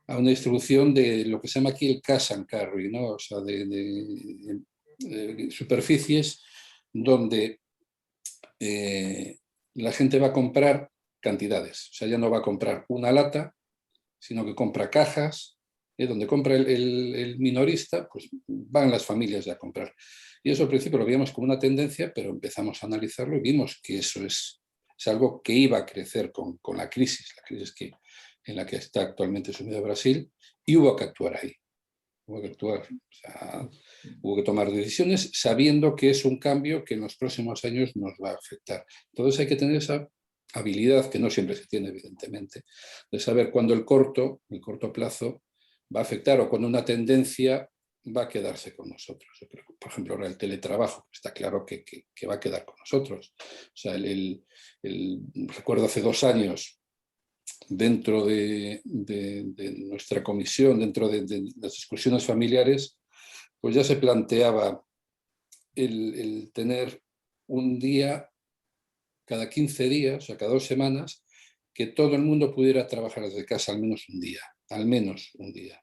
a una distribución de lo que se llama aquí el cash and carry, ¿no? O sea, de superficies donde la gente va a comprar cantidades. O sea, ya no va a comprar una lata, sino que compra cajas, donde compra el minorista, pues van las familias ya a comprar. Y eso al principio lo veíamos como una tendencia, pero empezamos a analizarlo y vimos que eso es algo que iba a crecer con la crisis en la que está actualmente sumido Brasil, y hubo que actuar ahí. Hubo que actuar, o sea, hubo que tomar decisiones sabiendo que es un cambio que en los próximos años nos va a afectar. Entonces hay que tener esa habilidad, que no siempre se tiene, evidentemente, de saber cuándo el corto plazo va a afectar, o cuando una tendencia va a quedarse con nosotros. Por ejemplo, ahora el teletrabajo, está claro que va a quedar con nosotros. O sea, recuerdo hace 2 años, dentro de nuestra comisión, dentro de las discusiones familiares, pues ya se planteaba el tener un día cada 15 días, o sea, cada 2 semanas, que todo el mundo pudiera trabajar desde casa al menos un día.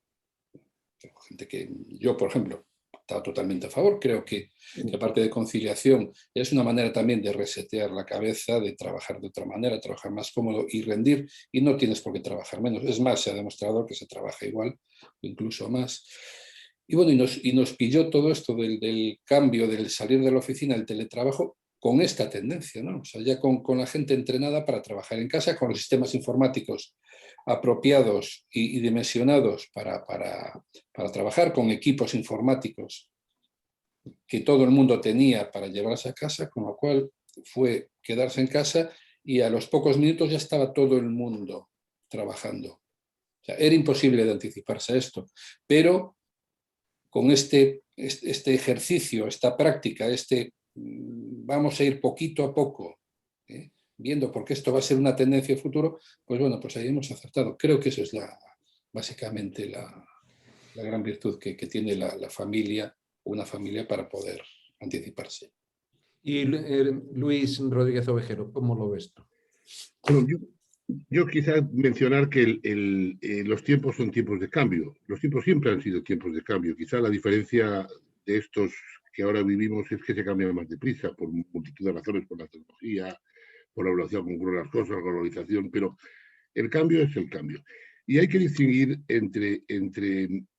Gente que yo, por ejemplo, estaba totalmente a favor. Creo que aparte de conciliación, es una manera también de resetear la cabeza, de trabajar de otra manera, trabajar más cómodo y rendir, y no tienes por qué trabajar menos. Es más, se ha demostrado que se trabaja igual o incluso más. Y bueno, y nos pilló todo esto del cambio, del salir de la oficina, el teletrabajo, con esta tendencia, ¿no? O sea, ya con la gente entrenada para trabajar en casa, con los sistemas informáticos apropiados y dimensionados para trabajar, con equipos informáticos que todo el mundo tenía para llevarse a casa, con lo cual fue quedarse en casa, y a los pocos minutos ya estaba todo el mundo trabajando. O sea, era imposible de anticiparse a esto, pero con este ejercicio, esta práctica, vamos a ir poquito a poco, viendo porque esto va a ser una tendencia futuro, pues bueno, pues ahí hemos acertado. Creo que eso es básicamente la gran virtud que tiene la familia, una familia, para poder anticiparse.
Y Luis Rodríguez Ovejero, ¿cómo lo ves tú?
Bueno, yo quizás mencionar que los tiempos son tiempos de cambio. Los tiempos siempre han sido tiempos de cambio. Quizás la diferencia de estos que ahora vivimos es que se cambian más deprisa por multitud de razones, por la tecnología, por la velocidad con que ocurren las cosas, la globalización, pero el cambio es el cambio. Y hay que distinguir entre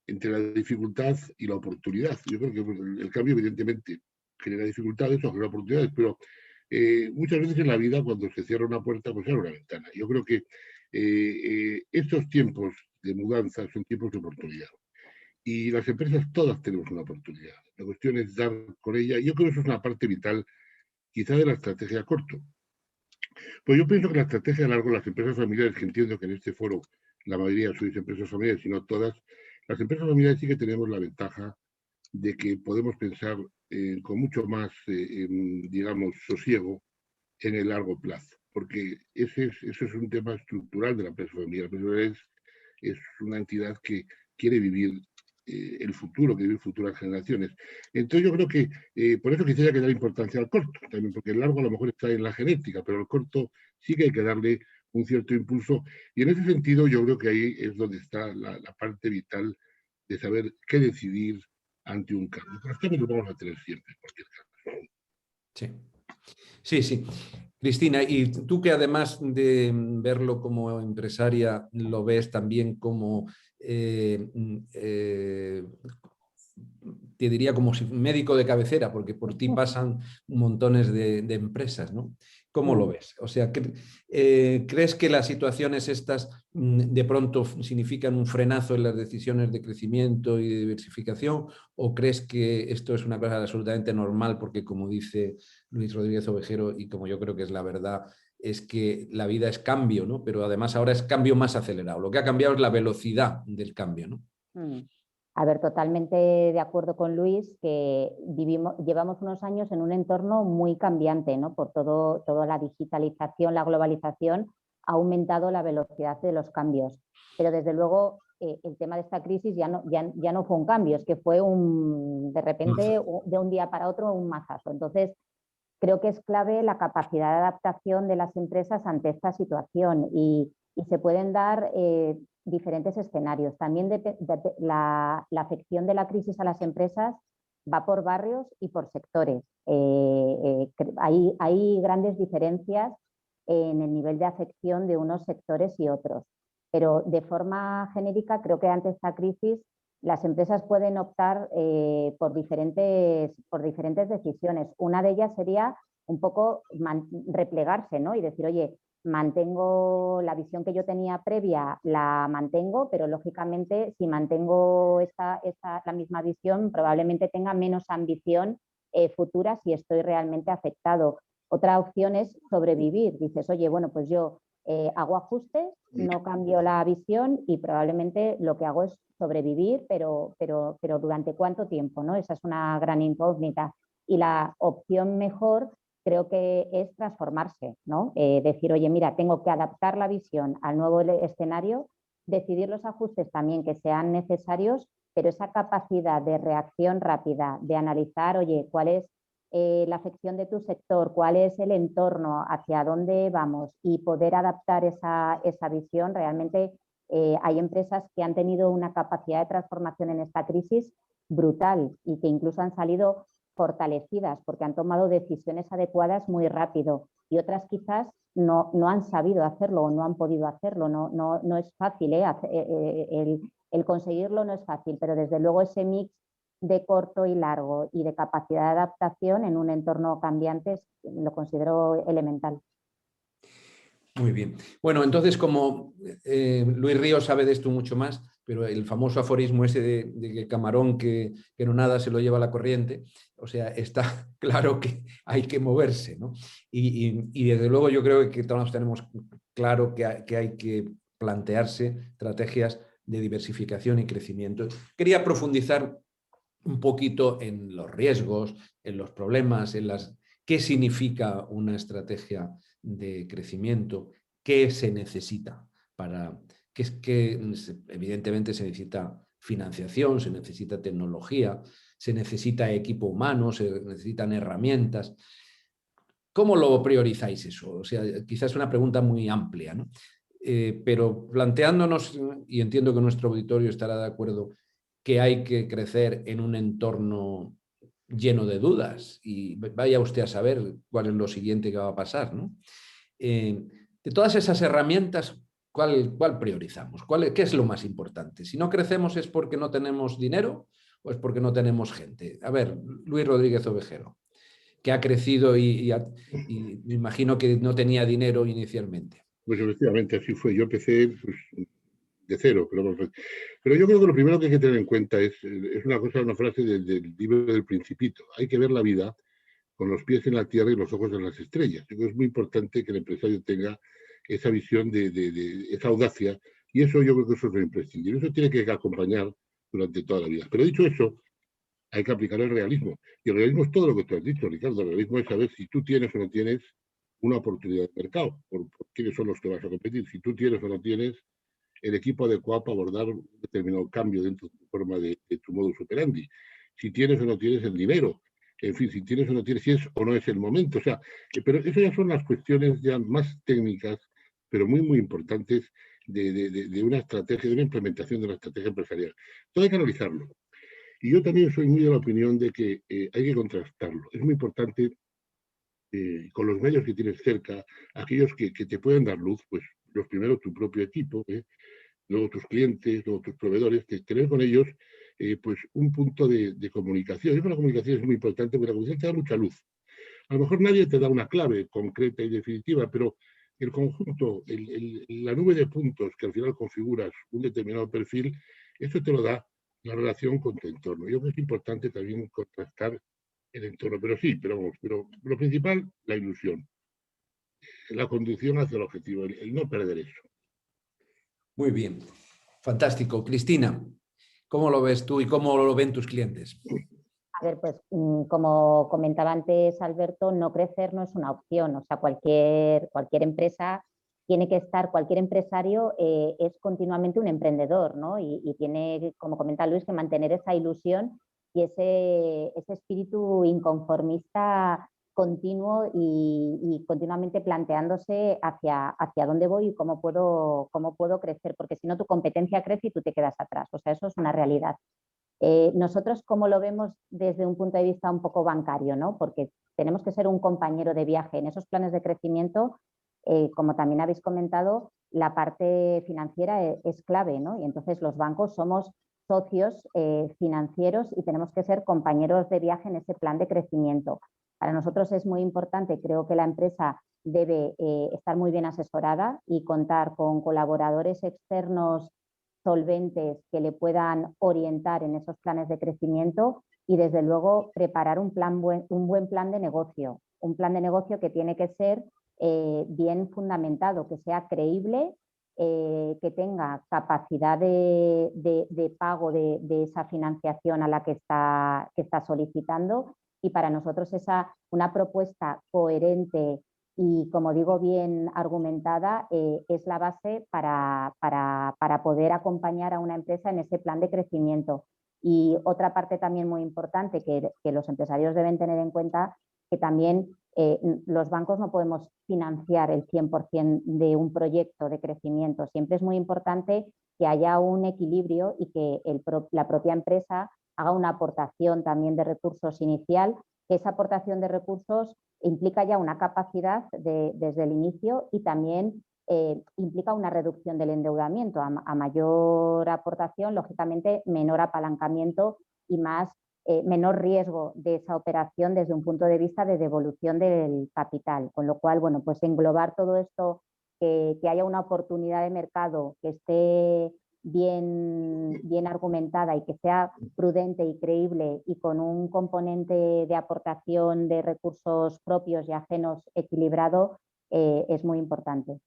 la dificultad y la oportunidad. Yo creo que el cambio evidentemente genera dificultades o genera oportunidades, pero muchas veces en la vida, cuando se cierra una puerta, pues se abre una ventana. Yo creo que estos tiempos de mudanza son tiempos de oportunidad. Y las empresas todas tenemos una oportunidad. La cuestión es dar con ella. Yo creo que eso es una parte vital, quizá, de la estrategia a corto. Pues yo pienso que la estrategia a largo, las empresas familiares, que entiendo que en este foro la mayoría sois empresas familiares, y no todas, las empresas familiares sí que tenemos la ventaja de que podemos pensar con mucho más, digamos, sosiego en el largo plazo, porque eso es un tema estructural de la empresa familiar. La empresa familiar es una entidad que quiere vivir el futuro, que viven futuras generaciones. Entonces yo creo que por eso quisiera que dar importancia al corto, también porque el largo a lo mejor está en la genética, pero al corto sí que hay que darle un cierto impulso, y en ese sentido yo creo que ahí es donde está la parte vital de saber qué decidir ante un cambio. Pero esto lo vamos a tener siempre, en cualquier caso.
Sí. Sí, sí. Cristina, y tú que además de verlo como empresaria, lo ves también como, te diría como si médico de cabecera, porque por ti pasan montones de empresas, ¿no? ¿Cómo lo ves? O sea, ¿crees que las situaciones estas de pronto significan un frenazo en las decisiones de crecimiento y de diversificación? ¿O crees que esto es una cosa absolutamente normal? Porque como dice Luis Rodríguez Ovejero, y como yo creo que es la verdad, es que la vida es cambio, ¿no? Pero además ahora es cambio más acelerado. Lo que ha cambiado es la velocidad del cambio, ¿no?
A ver, totalmente de acuerdo con Luis, que llevamos unos años en un entorno muy cambiante, ¿no? Por toda la digitalización, la globalización, ha aumentado la velocidad de los cambios. Pero desde luego el tema de esta crisis ya no fue un cambio, es que fue de repente, de un día para otro, un mazazo. Entonces, creo que es clave la capacidad de adaptación de las empresas ante esta situación y se pueden dar diferentes escenarios. También la afección de la crisis a las empresas va por barrios y por sectores. Hay grandes diferencias en el nivel de afección de unos sectores y otros, pero de forma genérica creo que ante esta crisis las empresas pueden optar por diferentes decisiones. Una de ellas sería un poco replegarse, ¿no? Y decir, oye, mantengo la visión que yo tenía previa, la mantengo, pero lógicamente si mantengo la misma visión, probablemente tenga menos ambición futura si estoy realmente afectado. Otra opción es sobrevivir. Dices, oye, bueno, pues yo hago ajustes, no cambio la visión y probablemente lo que hago es sobrevivir, pero ¿durante cuánto tiempo, ¿no? Esa es una gran incógnita. Y la opción mejor creo que es transformarse, ¿no? Decir, oye, mira, tengo que adaptar la visión al nuevo escenario, decidir los ajustes también que sean necesarios, pero esa capacidad de reacción rápida, de analizar, oye, cuál es la afección de tu sector, cuál es el entorno, hacia dónde vamos y poder adaptar esa visión. Realmente hay empresas que han tenido una capacidad de transformación en esta crisis brutal y que incluso han salido fortalecidas porque han tomado decisiones adecuadas muy rápido y otras quizás no han sabido hacerlo o no han podido hacerlo. No es fácil, el conseguirlo no es fácil, pero desde luego ese mix de corto y largo y de capacidad de adaptación en un entorno cambiante lo considero elemental.
Muy bien. Bueno, entonces como Luis Ríos sabe de esto mucho más, pero el famoso aforismo ese de que camarón que no nada se lo lleva la corriente, o sea, está claro que hay que moverse, ¿no? Y desde luego yo creo que todos tenemos claro que hay que plantearse estrategias de diversificación y crecimiento. Quería profundizar un poquito en los riesgos, en los problemas, qué significa una estrategia de crecimiento, qué se necesita evidentemente se necesita financiación, se necesita tecnología, se necesita equipo humano, se necesitan herramientas. ¿Cómo lo priorizáis eso? O sea, quizás es una pregunta muy amplia, ¿no? Pero planteándonos, y entiendo que nuestro auditorio estará de acuerdo, que hay que crecer en un entorno lleno de dudas y vaya usted a saber cuál es lo siguiente que va a pasar, ¿no? De todas esas herramientas, ¿cuál priorizamos? ¿Qué es lo más importante? Si no crecemos es porque no tenemos dinero o es porque no tenemos gente. A ver, Luis Rodríguez Ovejero, que ha crecido y me imagino que no tenía dinero inicialmente.
Pues efectivamente, así fue. Yo empecé pues, de cero. Pero yo creo que lo primero que hay que tener en cuenta es una frase del libro del Principito. Hay que ver la vida con los pies en la tierra y los ojos en las estrellas. Yo creo que es muy importante que el empresario tenga esa visión esa audacia, y eso yo creo que eso es lo imprescindible. Eso tiene que acompañar durante toda la vida. Pero dicho eso, hay que aplicar el realismo. Y el realismo es todo lo que tú has dicho, Ricardo. El realismo es saber si tú tienes o no tienes una oportunidad de mercado, por quiénes son los que vas a competir. Si tú tienes o no tienes el equipo adecuado para abordar un determinado cambio dentro de tu forma de tu modus operandi. Si tienes o no tienes el dinero, en fin, si tienes o no tienes, si es o no es el momento. O sea, pero eso ya son las cuestiones ya más técnicas, pero muy, muy importantes de una estrategia, de una implementación de una estrategia empresarial. Todo hay que analizarlo. Y yo también soy muy de la opinión de que hay que contrastarlo. Es muy importante con los medios que tienes cerca, aquellos que te pueden dar luz, pues los primeros tu propio equipo, luego tus clientes, luego tus proveedores, que tener con ellos pues un punto de comunicación. Y la comunicación es muy importante porque la comunicación te da mucha luz. A lo mejor nadie te da una clave concreta y definitiva, pero el conjunto, la nube de puntos que al final configuras un determinado perfil, eso te lo da la relación con tu entorno. Yo creo que es importante también contrastar el entorno, pero sí, pero vamos, pero lo principal, la ilusión, la conducción hacia el objetivo, el no perder eso.
Muy bien, fantástico. Cristina, ¿cómo lo ves tú y cómo lo ven tus clientes?
A ver, pues como comentaba antes Alberto, no crecer no es una opción. O sea, cualquier empresa tiene que estar, cualquier empresario es continuamente un emprendedor, ¿no? Y tiene, como comenta Luis, que mantener esa ilusión y ese espíritu inconformista continuo y continuamente planteándose hacia dónde voy y cómo puedo crecer, porque si no tu competencia crece y tú te quedas atrás. O sea, eso es una realidad. Nosotros, ¿cómo lo vemos desde un punto de vista un poco bancario, ¿no? Porque tenemos que ser un compañero de viaje en esos planes de crecimiento. Como también habéis comentado, la parte financiera es clave, ¿no? Y entonces los bancos somos socios financieros y tenemos que ser compañeros de viaje en ese plan de crecimiento. Para nosotros es muy importante, creo que la empresa debe estar muy bien asesorada y contar con colaboradores externos solventes que le puedan orientar en esos planes de crecimiento y desde luego preparar un buen plan de negocio, un plan de negocio que tiene que ser bien fundamentado, que sea creíble, que tenga capacidad de pago de esa financiación a la que está solicitando, y para nosotros una propuesta coherente y, como digo, bien argumentada, es la base para poder acompañar a una empresa en ese plan de crecimiento. Y otra parte también muy importante que los empresarios deben tener en cuenta, que también los bancos no podemos financiar el 100% de un proyecto de crecimiento. Siempre es muy importante que haya un equilibrio y que la propia empresa haga una aportación también de recursos inicial, que esa aportación de recursos implica ya una capacidad desde el inicio y también implica una reducción del endeudamiento. A mayor aportación, lógicamente, menor apalancamiento y menor riesgo de esa operación desde un punto de vista de devolución del capital. Con lo cual, bueno, pues englobar todo esto, que haya una oportunidad de mercado que esté bien argumentada y que sea prudente y creíble y con un componente de aportación de recursos propios y ajenos equilibrado, es muy importante.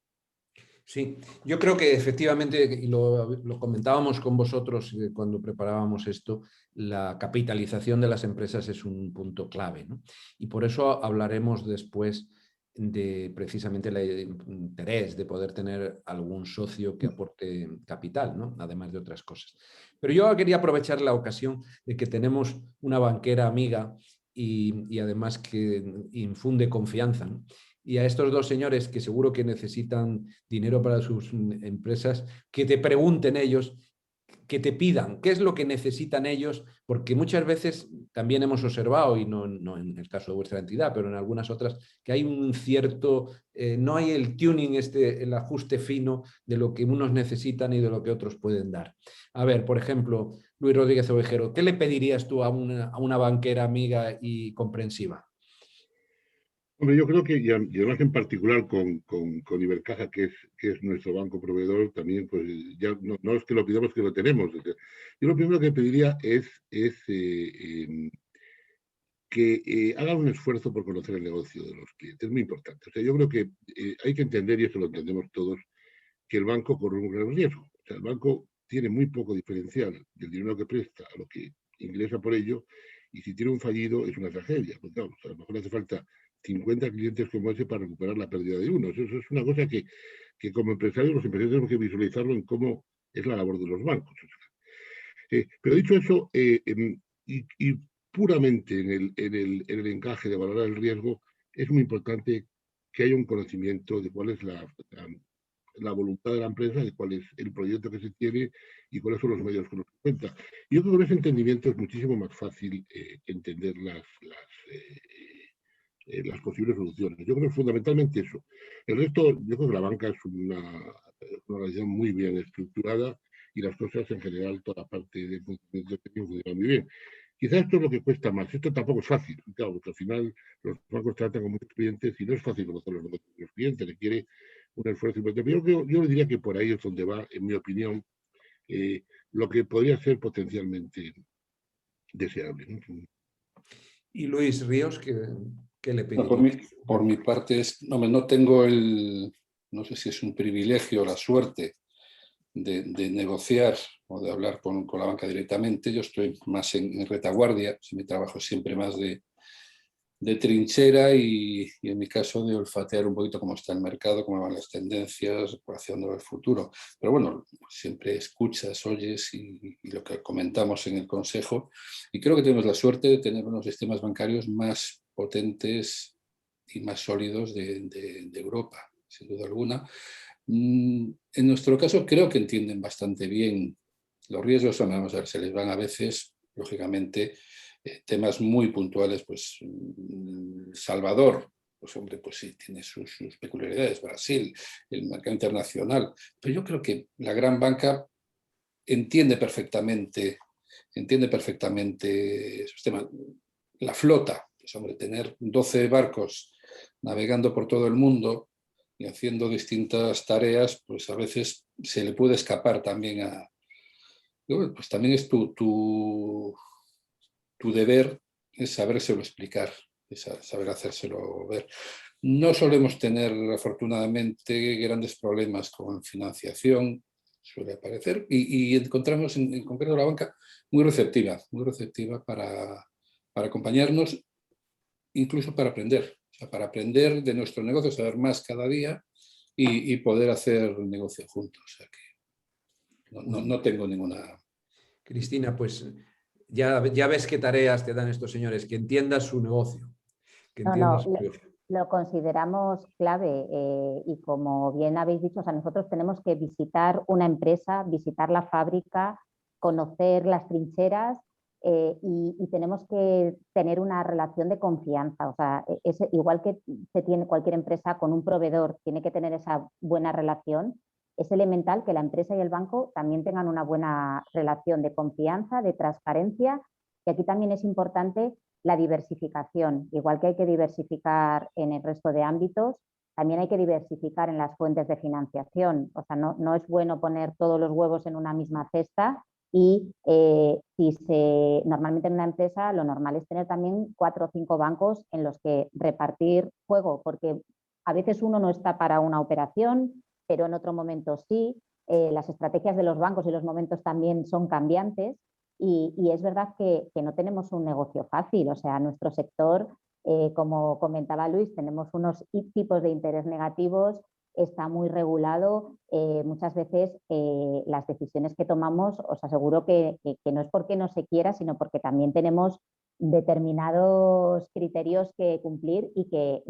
Sí, yo creo que efectivamente, y lo comentábamos con vosotros cuando preparábamos esto, la capitalización de las empresas es un punto clave, ¿no? Y por eso hablaremos después de precisamente el interés de poder tener algún socio que aporte capital, ¿no? Además de otras cosas. Pero yo quería aprovechar la ocasión de que tenemos una banquera amiga y además que infunde confianza, ¿no? Y a estos dos señores que seguro que necesitan dinero para sus empresas, que te pregunten ellos, que te pidan qué es lo que necesitan ellos, porque muchas veces también hemos observado, y no en el caso de vuestra entidad, pero en algunas otras, que hay un cierto, no hay el tuning, el ajuste fino de lo que unos necesitan y de lo que otros pueden dar. A ver, por ejemplo, Luis Rodríguez Ovejero, ¿qué le pedirías tú a una banquera amiga y comprensiva?
Hombre, yo creo que, y además en particular con Ibercaja, que es nuestro banco proveedor, también, pues ya no es que lo pidamos, que lo tenemos. Yo lo primero que pediría es que hagan un esfuerzo por conocer el negocio de los clientes. Es muy importante. O sea, yo creo que hay que entender, y eso lo entendemos todos, que el banco corre un gran riesgo. O sea, el banco tiene muy poco diferencial del dinero que presta a lo que ingresa por ello, y si tiene un fallido es una tragedia. Pues, claro, a lo mejor hace falta 50 clientes como ese para recuperar la pérdida de uno. Eso es una cosa que que como empresarios, los empresarios tenemos que visualizarlo en cómo es la labor de los bancos. Pero dicho eso, y puramente en el encaje de valorar el riesgo, es muy importante que haya un conocimiento de cuál es la voluntad de la empresa, de cuál es el proyecto que se tiene y cuáles son los medios con los que cuenta. Y yo creo que con ese entendimiento es muchísimo más fácil entender las posibles soluciones. Yo creo que fundamentalmente eso. El resto, yo creo que la banca es una organización muy bien estructurada y las cosas en general, toda parte de funcionamiento funcionan muy bien. Quizás esto es lo que cuesta más. Esto tampoco es fácil, claro, porque al final los bancos tratan con muchos clientes y no es fácil conocer los negocios de los clientes, requiere un esfuerzo importante. Pero yo le diría que por ahí es donde va, en mi opinión, lo que podría ser potencialmente deseable, ¿no?
Y Luis Ríos, ¿qué le pediría?
Por mi parte, no tengo no sé si es un privilegio o la suerte de negociar o de hablar con la banca directamente. Yo estoy más en retaguardia, mi trabajo es siempre más de trinchera y en mi caso de olfatear un poquito cómo está el mercado, cómo van las tendencias, hacia dónde va el futuro. Pero bueno, siempre escuchas, oyes y lo que comentamos en el consejo. Y creo que tenemos la suerte de tener unos sistemas bancarios más potentes y más sólidos de Europa, sin duda alguna. En nuestro caso creo que entienden bastante bien los riesgos. Vamos a ver, se les van a veces, lógicamente, temas muy puntuales, pues Salvador, pues hombre, pues sí, tiene sus peculiaridades, Brasil, el mercado internacional, pero yo creo que la gran banca entiende perfectamente esos temas. La flota, pues hombre, tener 12 barcos navegando por todo el mundo y haciendo distintas tareas, pues a veces se le puede escapar también pues también es tu deber es sabérselo explicar, es saber hacérselo ver. No solemos tener, afortunadamente, grandes problemas con financiación, suele aparecer, y encontramos en concreto la banca muy receptiva para acompañarnos, incluso para aprender. O sea, para aprender de nuestro negocio, saber más cada día y poder hacer negocio juntos. O sea que no tengo ninguna...
Cristina, pues ya ves qué tareas te dan estos señores, que entiendas su negocio. Que entiendas su negocio.
Lo consideramos clave y como bien habéis dicho, o sea, nosotros tenemos que visitar una empresa, visitar la fábrica, conocer las trincheras y tenemos que tener una relación de confianza. O sea, es igual que se tiene cualquier empresa con un proveedor, tiene que tener esa buena relación. Es elemental que la empresa y el banco también tengan una buena relación de confianza, de transparencia, y aquí también es importante la diversificación. Igual que hay que diversificar en el resto de ámbitos, también hay que diversificar en las fuentes de financiación. O sea, no es bueno poner todos los huevos en una misma cesta y normalmente en una empresa lo normal es tener también 4 o 5 bancos en los que repartir juego, porque a veces uno no está para una operación, pero en otro momento sí. Las estrategias de los bancos y los momentos también son cambiantes. Y es verdad que no tenemos un negocio fácil, o sea, nuestro sector, como comentaba Luis, tenemos unos tipos de interés negativos, está muy regulado, muchas veces las decisiones que tomamos, os aseguro que no es porque no se quiera, sino porque también tenemos determinados criterios que cumplir y que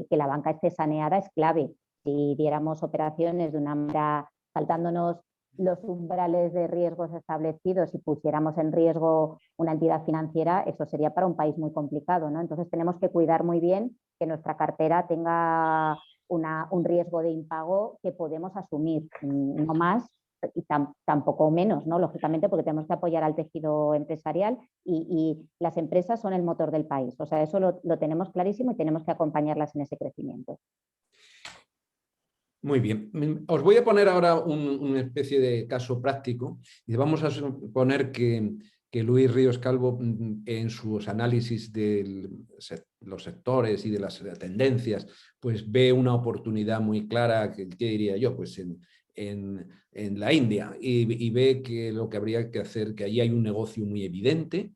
que la banca esté saneada es clave. Si diéramos operaciones de una manera saltándonos los umbrales de riesgos establecidos y pusiéramos en riesgo una entidad financiera, eso sería para un país muy complicado, ¿no? Entonces tenemos que cuidar muy bien que nuestra cartera tenga un riesgo de impago que podemos asumir, no más y tampoco menos, ¿no? Lógicamente, porque tenemos que apoyar al tejido empresarial y las empresas son el motor del país. O sea, eso lo tenemos clarísimo y tenemos que acompañarlas en ese crecimiento.
Muy bien. Os voy a poner ahora una especie de caso práctico y vamos a suponer que Luis Ríos Calvo, en sus análisis de los sectores y de las tendencias, pues ve una oportunidad muy clara, ¿qué diría yo? Pues en la India y ve que lo que habría que hacer, que allí hay un negocio muy evidente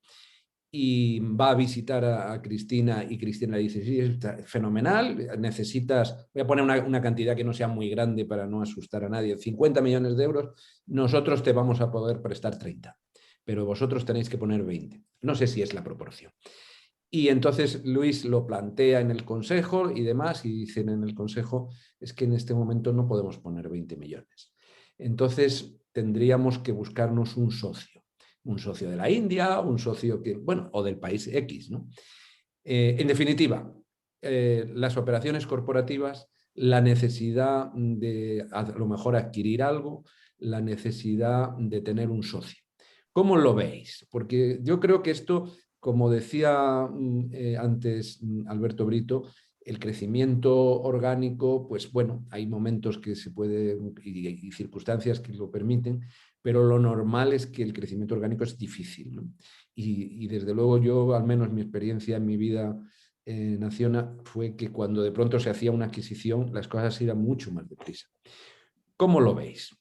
y va a visitar a Cristina y Cristina le dice, sí, está fenomenal, necesitas, voy a poner una cantidad que no sea muy grande para no asustar a nadie, 50 millones de euros, nosotros te vamos a poder prestar 30, pero vosotros tenéis que poner 20. No sé si es la proporción. Y entonces Luis lo plantea en el Consejo y demás, y dicen en el Consejo, es que en este momento no podemos poner 20 millones. Entonces tendríamos que buscarnos un socio de la India, un socio que, bueno, o del país X, ¿no? En definitiva, las operaciones corporativas, la necesidad de a lo mejor adquirir algo, la necesidad de tener un socio. ¿Cómo lo veis? Porque yo creo que esto, como decía antes Alberto Brito, el crecimiento orgánico, pues bueno, hay momentos que se puede y circunstancias que lo permiten, pero lo normal es que el crecimiento orgánico es difícil, ¿no? Y desde luego yo, al menos mi experiencia en mi vida nacional, fue que cuando de pronto se hacía una adquisición, las cosas iban mucho más deprisa. ¿Cómo lo veis?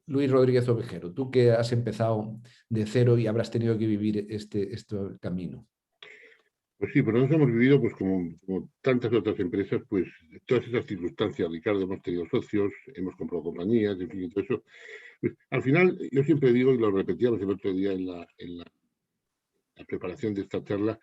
Luis Rodríguez Ovejero, tú que has empezado de cero y habrás tenido que vivir este camino.
Pues sí, pero nosotros hemos vivido, pues como tantas otras empresas, pues todas esas circunstancias. Ricardo, hemos tenido socios, hemos comprado compañías, en fin, todo eso. Pues, al final, yo siempre digo, y lo repetíamos el otro día en la preparación de esta charla,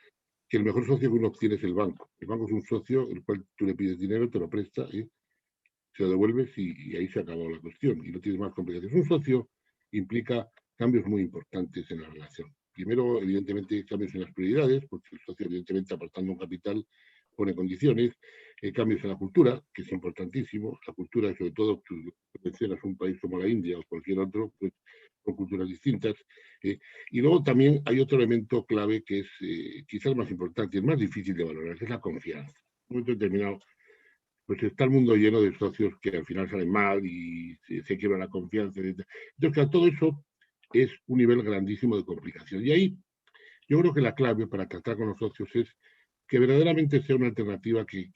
que el mejor socio que uno obtiene es el banco. El banco es un socio, el cual tú le pides dinero, te lo presta, se lo devuelves y ahí se acabó la cuestión y no tienes más complicaciones. Un socio implica cambios muy importantes en la relación. Primero, evidentemente, cambios en las prioridades, porque el socio, evidentemente, aportando un capital, pone condiciones, cambios en la cultura, que es importantísimo. La cultura, sobre todo, tú mencionas un país como la India o cualquier otro, pues con culturas distintas. Y luego también hay otro elemento clave que es quizás más importante y es más difícil de valorar, que es la confianza. En un momento determinado, pues está el mundo lleno de socios que al final salen mal y se quiebra la confianza. Entonces, claro, todo eso es un nivel grandísimo de complicación. Y ahí yo creo que la clave para tratar con los socios es que verdaderamente sea una alternativa que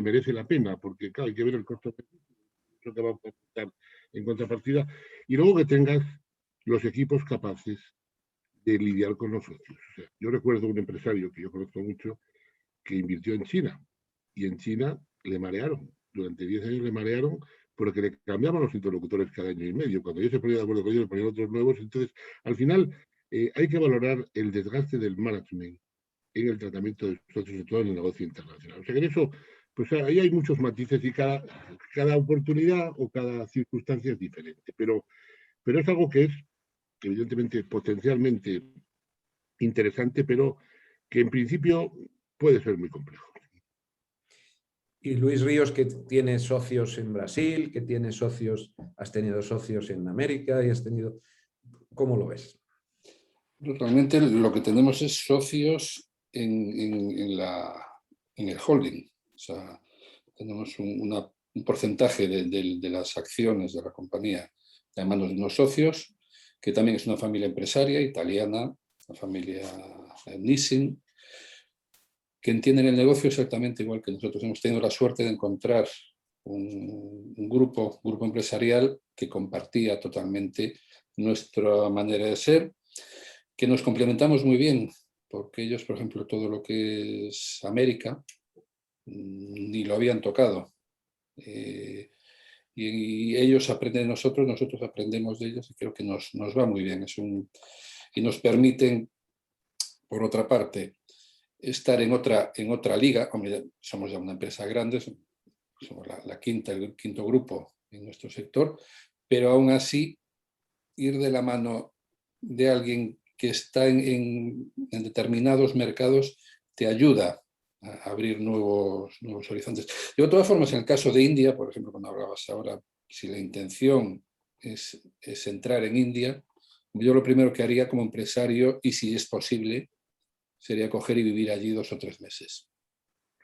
merece la pena, porque claro, hay que ver el costo que te va a aportar en contrapartida, y luego que tengas los equipos capaces de lidiar con los socios. O sea, yo recuerdo un empresario que yo conozco mucho que invirtió en China, y en China le marearon. Durante 10 años le marearon porque le cambiaban los interlocutores cada año y medio. Cuando yo se ponía de acuerdo con ellos, le ponían otros nuevos. Entonces, al final, hay que valorar el desgaste del management en el tratamiento de socios, sobre todo en el negocio internacional. O sea que en eso, pues ahí hay muchos matices y cada oportunidad o cada circunstancia es diferente. Pero es algo que es, evidentemente, potencialmente interesante, pero que en principio puede ser muy complejo.
Y Luis Ríos, que tiene socios en Brasil, que tiene socios, has tenido socios en América y has tenido... ¿Cómo lo ves?
Realmente lo que tenemos es socios en el holding. O sea, tenemos un porcentaje de las acciones de la compañía en manos de unos socios, que también es una familia empresaria italiana, la familia Nissin, que entienden el negocio exactamente igual que nosotros. Hemos tenido la suerte de encontrar un grupo empresarial que compartía totalmente nuestra manera de ser, que nos complementamos muy bien, porque ellos, por ejemplo, todo lo que es América, ni lo habían tocado. Y ellos aprenden de nosotros, nosotros aprendemos de ellos y creo que nos va muy bien. Y nos permiten, por otra parte, estar en otra liga. Hombre, somos ya una empresa grande, somos el quinto grupo en nuestro sector, pero aún así ir de la mano de alguien que está en determinados mercados te ayuda a abrir nuevos horizontes. De todas formas, en el caso de India, por ejemplo, cuando hablabas ahora, si la intención es entrar en India, yo lo primero que haría como empresario, y si es posible, sería coger y vivir allí 2 o 3 meses.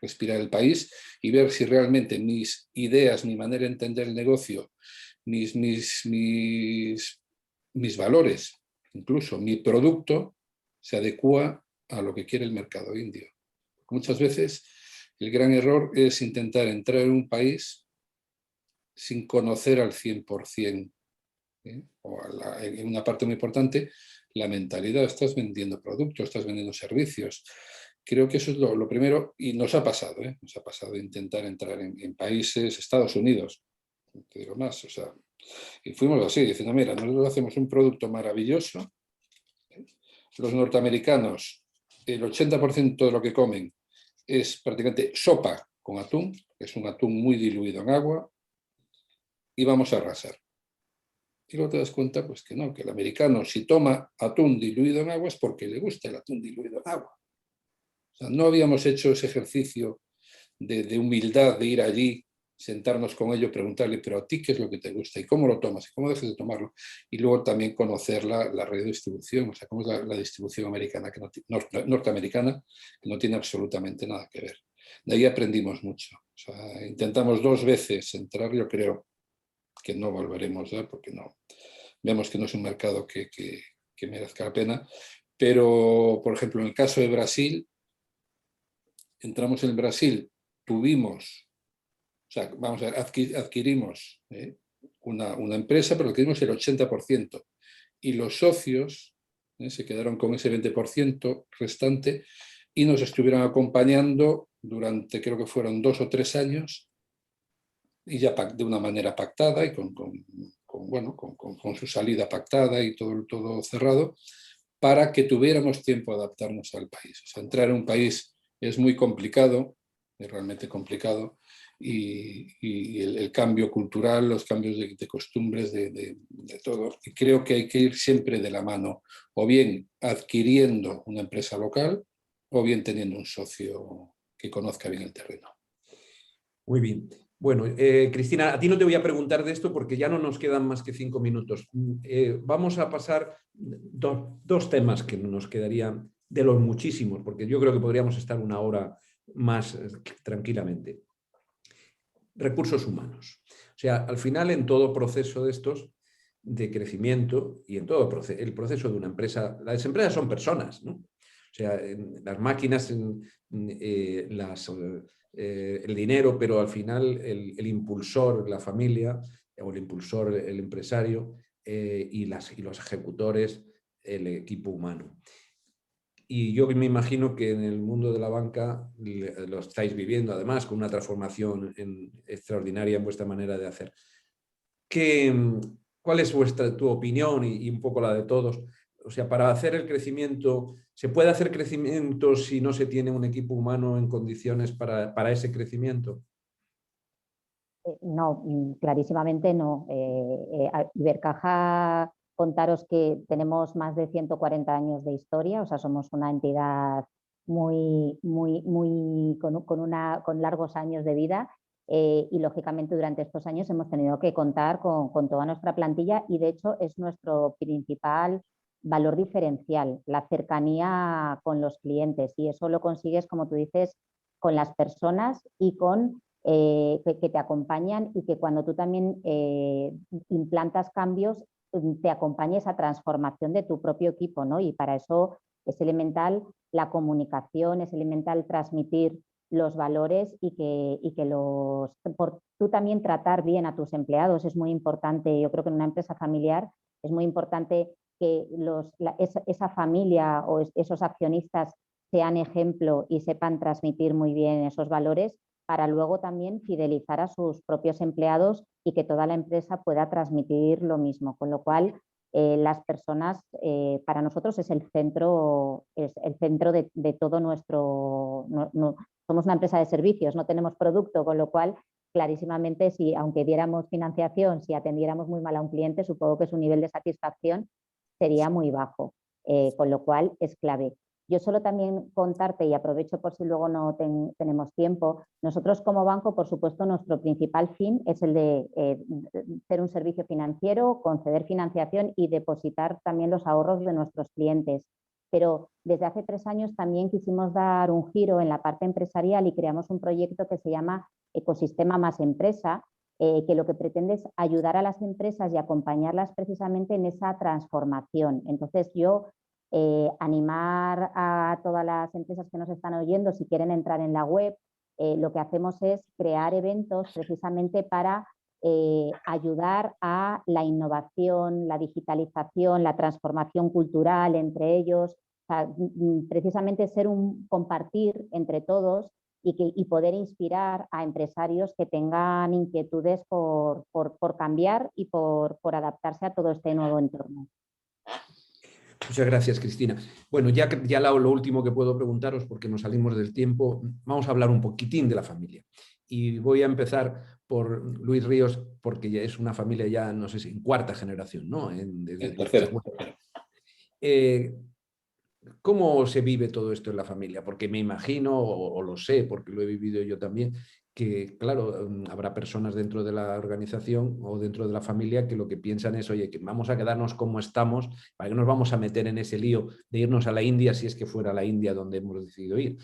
Respirar el país y ver si realmente mis ideas, mi manera de entender el negocio, mis valores, incluso mi producto, se adecua a lo que quiere el mercado indio. Muchas veces el gran error es intentar entrar en un país sin conocer al 100% o en una parte muy importante, la mentalidad. Estás vendiendo productos, estás vendiendo servicios. Creo que eso es lo primero, y nos ha pasado, nos ha pasado intentar entrar en países, Estados Unidos, no te digo más, o sea, y fuimos así, diciendo, mira, nosotros hacemos un producto maravilloso, los norteamericanos, el 80% de lo que comen es prácticamente sopa con atún, que es un atún muy diluido en agua, y vamos a arrasar. Y luego te das cuenta pues que no, que el americano si toma atún diluido en agua es porque le gusta el atún diluido en agua. O sea, no habíamos hecho ese ejercicio de humildad, de ir allí, sentarnos con ellos, preguntarle, pero a ti qué es lo que te gusta y cómo lo tomas y cómo dejas de tomarlo. Y luego también conocer la red de distribución, o sea, cómo es la distribución americana, norteamericana, que no tiene absolutamente nada que ver. De ahí aprendimos mucho. O sea, intentamos 2 veces entrar, yo creo que no volveremos, porque no, vemos que no es un mercado que merezca la pena. Pero, por ejemplo, en el caso de Brasil, entramos en Brasil, tuvimos, o sea, vamos a ver, adquirimos una empresa, pero adquirimos el 80%. Y los socios se quedaron con ese 20% restante y nos estuvieron acompañando durante, creo que fueron 2 o 3 años, y ya de una manera pactada y con su salida pactada y todo cerrado, para que tuviéramos tiempo de adaptarnos al país. O sea, entrar en un país es muy complicado, es realmente complicado, y el cambio cultural, los cambios de costumbres, de todo. Y creo que hay que ir siempre de la mano, o bien adquiriendo una empresa local, o bien teniendo un socio que conozca bien el terreno.
Muy bien. Bueno, Cristina, a ti no te voy a preguntar de esto porque ya no nos quedan más que 5 minutos. Vamos a pasar dos temas que nos quedarían de los muchísimos, porque yo creo que podríamos estar 1 hora más tranquilamente. Recursos humanos. O sea, al final en todo proceso de estos de crecimiento y en todo el proceso de una empresa, las empresas son personas, ¿no? O sea, las máquinas, el dinero, pero al final el impulsor, la familia, o el impulsor, el empresario, y los ejecutores, el equipo humano. Y yo me imagino que en el mundo de la banca lo estáis viviendo, además, con una transformación extraordinaria en vuestra manera de hacer. ¿Cuál es tu opinión y un poco la de todos? O sea, para hacer el crecimiento, ¿se puede hacer crecimiento si no se tiene un equipo humano en condiciones para ese crecimiento?
No, clarísimamente no. Ibercaja, contaros que tenemos más de 140 años de historia, o sea, somos una entidad con largos años de vida, y lógicamente durante estos años hemos tenido que contar con toda nuestra plantilla, y de hecho es nuestro principal valor diferencial, la cercanía con los clientes, y eso lo consigues, como tú dices, con las personas y con que te acompañan, y que cuando tú también implantas cambios te acompañe esa transformación de tu propio equipo, ¿no? Y para eso es elemental la comunicación, es elemental transmitir los valores y que tú también tratar bien a tus empleados es muy importante. Yo creo que en una empresa familiar es muy importante que esa familia o esos accionistas sean ejemplo y sepan transmitir muy bien esos valores, para luego también fidelizar a sus propios empleados y que toda la empresa pueda transmitir lo mismo. Con lo cual, las personas para nosotros es el centro de todo nuestro... somos una empresa de servicios, no tenemos producto, con lo cual clarísimamente, si aunque diéramos financiación, si atendiéramos muy mal a un cliente, supongo que su nivel de satisfacción sería muy bajo, con lo cual es clave. Yo solo también contarte, y aprovecho por si luego no tenemos tiempo, nosotros como banco, por supuesto, nuestro principal fin es el de ser un servicio financiero, conceder financiación y depositar también los ahorros de nuestros clientes. Pero desde hace 3 años también quisimos dar un giro en la parte empresarial y creamos un proyecto que se llama Ecosistema Más Empresa, que lo que pretende es ayudar a las empresas y acompañarlas precisamente en esa transformación. Entonces yo animar a todas las empresas que nos están oyendo, si quieren entrar en la web, lo que hacemos es crear eventos precisamente para ayudar a la innovación, la digitalización, la transformación cultural entre ellos, o sea, precisamente ser un compartir entre todos y poder inspirar a empresarios que tengan inquietudes por cambiar y por adaptarse a todo este nuevo entorno.
Muchas gracias, Cristina. Bueno, ya lo último que puedo preguntaros, porque nos salimos del tiempo, vamos a hablar un poquitín de la familia. Y voy a empezar por Luis Ríos, porque ya es una familia ya, no sé si en cuarta generación, ¿no? Desde
tercera.
¿Cómo se vive todo esto en la familia? Porque me imagino, o lo sé, porque lo he vivido yo también, que, claro, habrá personas dentro de la organización o dentro de la familia que lo que piensan es, oye, que vamos a quedarnos como estamos, ¿para qué nos vamos a meter en ese lío de irnos a la India si es que fuera la India donde hemos decidido ir?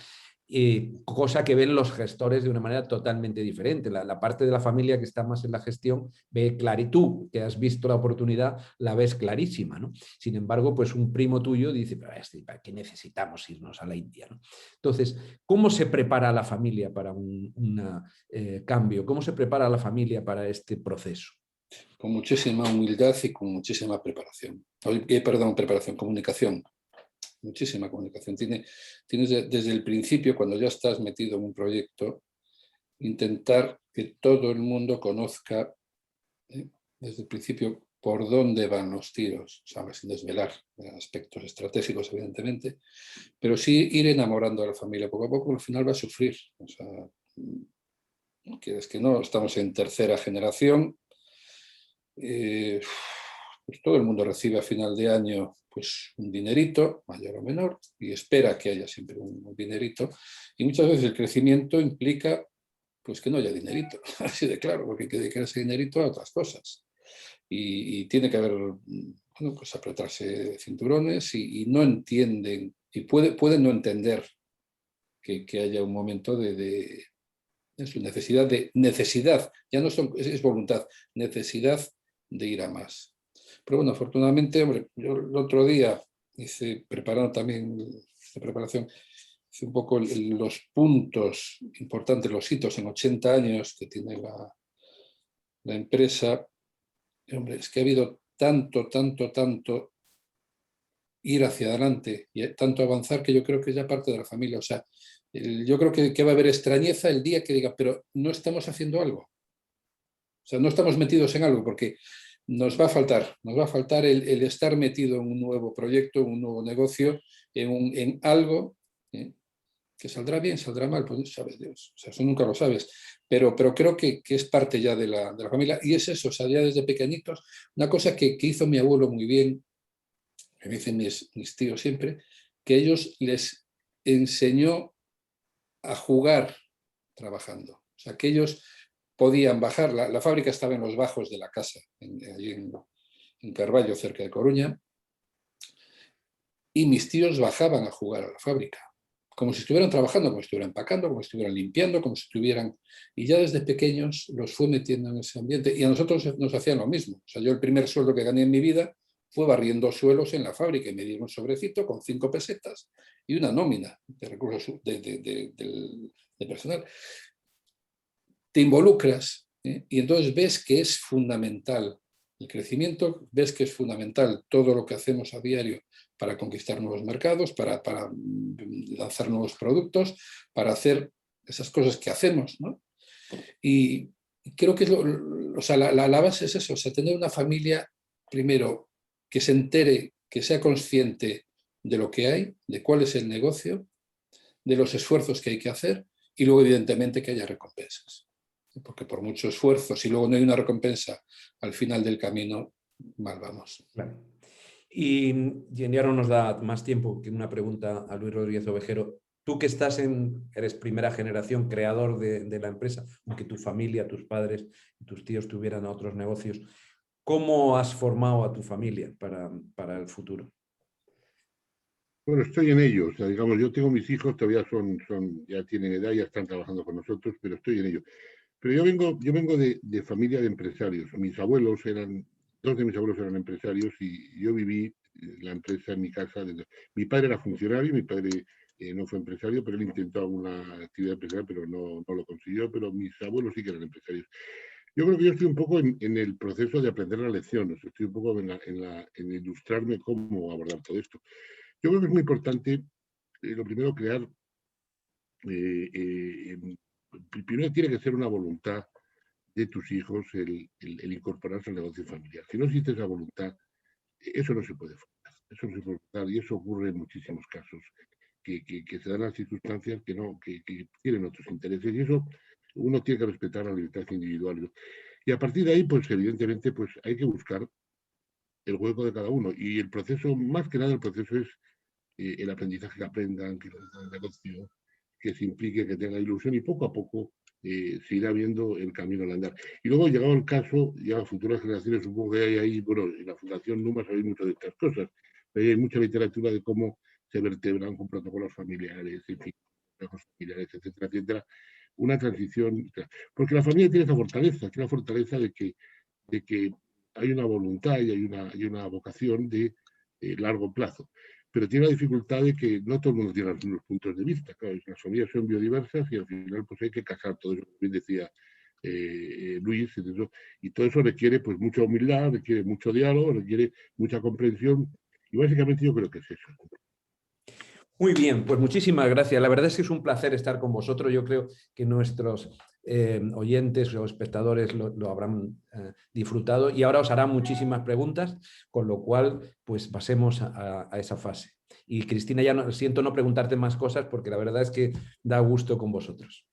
Cosa que ven los gestores de una manera totalmente diferente. La parte de la familia que está más en la gestión ve claro, y tú que has visto la oportunidad la ves clarísima, ¿no? Sin embargo, pues un primo tuyo dice, ¿para qué necesitamos irnos a la India, ¿no? Entonces, ¿cómo se prepara la familia para un cambio? ¿Cómo se prepara la familia para este proceso?
Con muchísima humildad y con muchísima preparación. Comunicación. Muchísima comunicación. Tienes desde el principio, cuando ya estás metido en un proyecto, intentar que todo el mundo conozca desde el principio por dónde van los tiros, ¿sabes? Sin desvelar aspectos estratégicos, evidentemente, pero sí ir enamorando a la familia. Poco a poco al final va a sufrir. O sea, quieres que no, estamos en tercera generación. Pues todo el mundo recibe a final de año pues un dinerito, mayor o menor, y espera que haya siempre un dinerito. Y muchas veces el crecimiento implica pues que no haya dinerito, así de claro, porque hay que dedicar ese dinerito a otras cosas. Y tiene que haber, bueno, pues apretarse cinturones y no entienden, y pueden no entender que haya un momento de su necesidad, ya no es voluntad, necesidad de ir a más. Pero bueno, afortunadamente, hombre, yo el otro día preparando también de preparación, hice un poco los puntos importantes, los hitos en 80 años que tiene la empresa. Y, hombre, es que ha habido tanto ir hacia adelante y tanto avanzar que yo creo que es ya parte de la familia. O sea, yo creo que va a haber extrañeza el día que diga, pero no estamos haciendo algo. O sea, no estamos metidos en algo porque nos va a faltar el estar metido en un nuevo proyecto, en un nuevo negocio, en algo que saldrá bien, saldrá mal, pues sabe Dios. O sea, eso nunca lo sabes. Pero creo que es parte ya de la familia. Y es eso, o sea, ya desde pequeñitos, una cosa que hizo mi abuelo muy bien, que me dicen mis tíos siempre, que ellos les enseñó a jugar trabajando. O sea, que ellos podían bajar. La fábrica estaba en los bajos de la casa, allí en Carballo, cerca de Coruña, y mis tíos bajaban a jugar a la fábrica, como si estuvieran trabajando, como si estuvieran empacando, como si estuvieran limpiando, como si estuvieran... Y ya desde pequeños los fue metiendo en ese ambiente. Y a nosotros nos hacían lo mismo. O sea, yo el primer sueldo que gané en mi vida fue barriendo suelos en la fábrica y me dieron un sobrecito con 5 pesetas y una nómina de recursos de personal. Te involucras y entonces ves que es fundamental el crecimiento, ves que es fundamental todo lo que hacemos a diario para conquistar nuevos mercados, para lanzar nuevos productos, para hacer esas cosas que hacemos, ¿no? Y creo que o sea, la base es eso, o sea, tener una familia, primero, que se entere, que sea consciente de lo que hay, de cuál es el negocio, de los esfuerzos que hay que hacer y luego, evidentemente, que haya recompensas. Porque por mucho esfuerzo, si luego no hay una recompensa al final del camino, mal vamos.
Claro. Y ya no nos da más tiempo que una pregunta a Luis Rodríguez Ovejero. Tú que eres primera generación creador de la empresa, aunque tu familia, tus padres y tus tíos tuvieran otros negocios, ¿cómo has formado a tu familia para el futuro?
Bueno, estoy en ello. O sea, digamos, yo tengo mis hijos, todavía ya tienen edad, ya están trabajando con nosotros, pero estoy en ello. Pero yo vengo de familia de empresarios. Dos de mis abuelos eran empresarios y yo viví la empresa en mi casa. Mi padre era funcionario, mi padre no fue empresario, pero él intentó alguna actividad empresarial, pero no lo consiguió. Pero mis abuelos sí que eran empresarios. Yo creo que yo estoy un poco en el proceso de aprender la lección, o sea, estoy un poco en ilustrarme cómo abordar todo esto. Yo creo que es muy importante, lo primero, crear, primero tiene que ser una voluntad de tus hijos el incorporarse al negocio familiar. Si no existe esa voluntad, eso no se puede forzar. Eso no se puede forzar y eso ocurre en muchísimos casos, que se dan las circunstancias que tienen otros intereses y eso uno tiene que respetar la libertad individual. Y a partir de ahí, pues evidentemente, pues hay que buscar el hueco de cada uno. Y el proceso, más que nada, el proceso es el aprendizaje que aprendan, que el negocio, que se implique, que tenga ilusión y poco a poco se irá viendo el camino al andar. Y luego, llegado el caso, ya a futuras generaciones, supongo que hay ahí, bueno, en la Fundación NUMA sabéis mucho de estas cosas, pero hay mucha literatura de cómo se vertebran con protocolos familiares, en fin, familiares, etcétera, etcétera, una transición, porque la familia tiene la fortaleza de que hay una voluntad y hay una vocación de largo plazo. Pero tiene la dificultad de que no todo el mundo tiene los mismos puntos de vista. Claro, las familias son biodiversas y al final pues hay que casar todo eso, como bien decía Luis, y todo eso requiere pues mucha humildad, requiere mucho diálogo, requiere mucha comprensión y básicamente yo creo que es eso.
Muy bien, pues muchísimas gracias. La verdad es que es un placer estar con vosotros. Yo creo que nuestros oyentes o espectadores lo habrán disfrutado y ahora os harán muchísimas preguntas, con lo cual pues pasemos a esa fase. Y Cristina, ya no, siento no preguntarte más cosas porque la verdad es que da gusto con vosotros.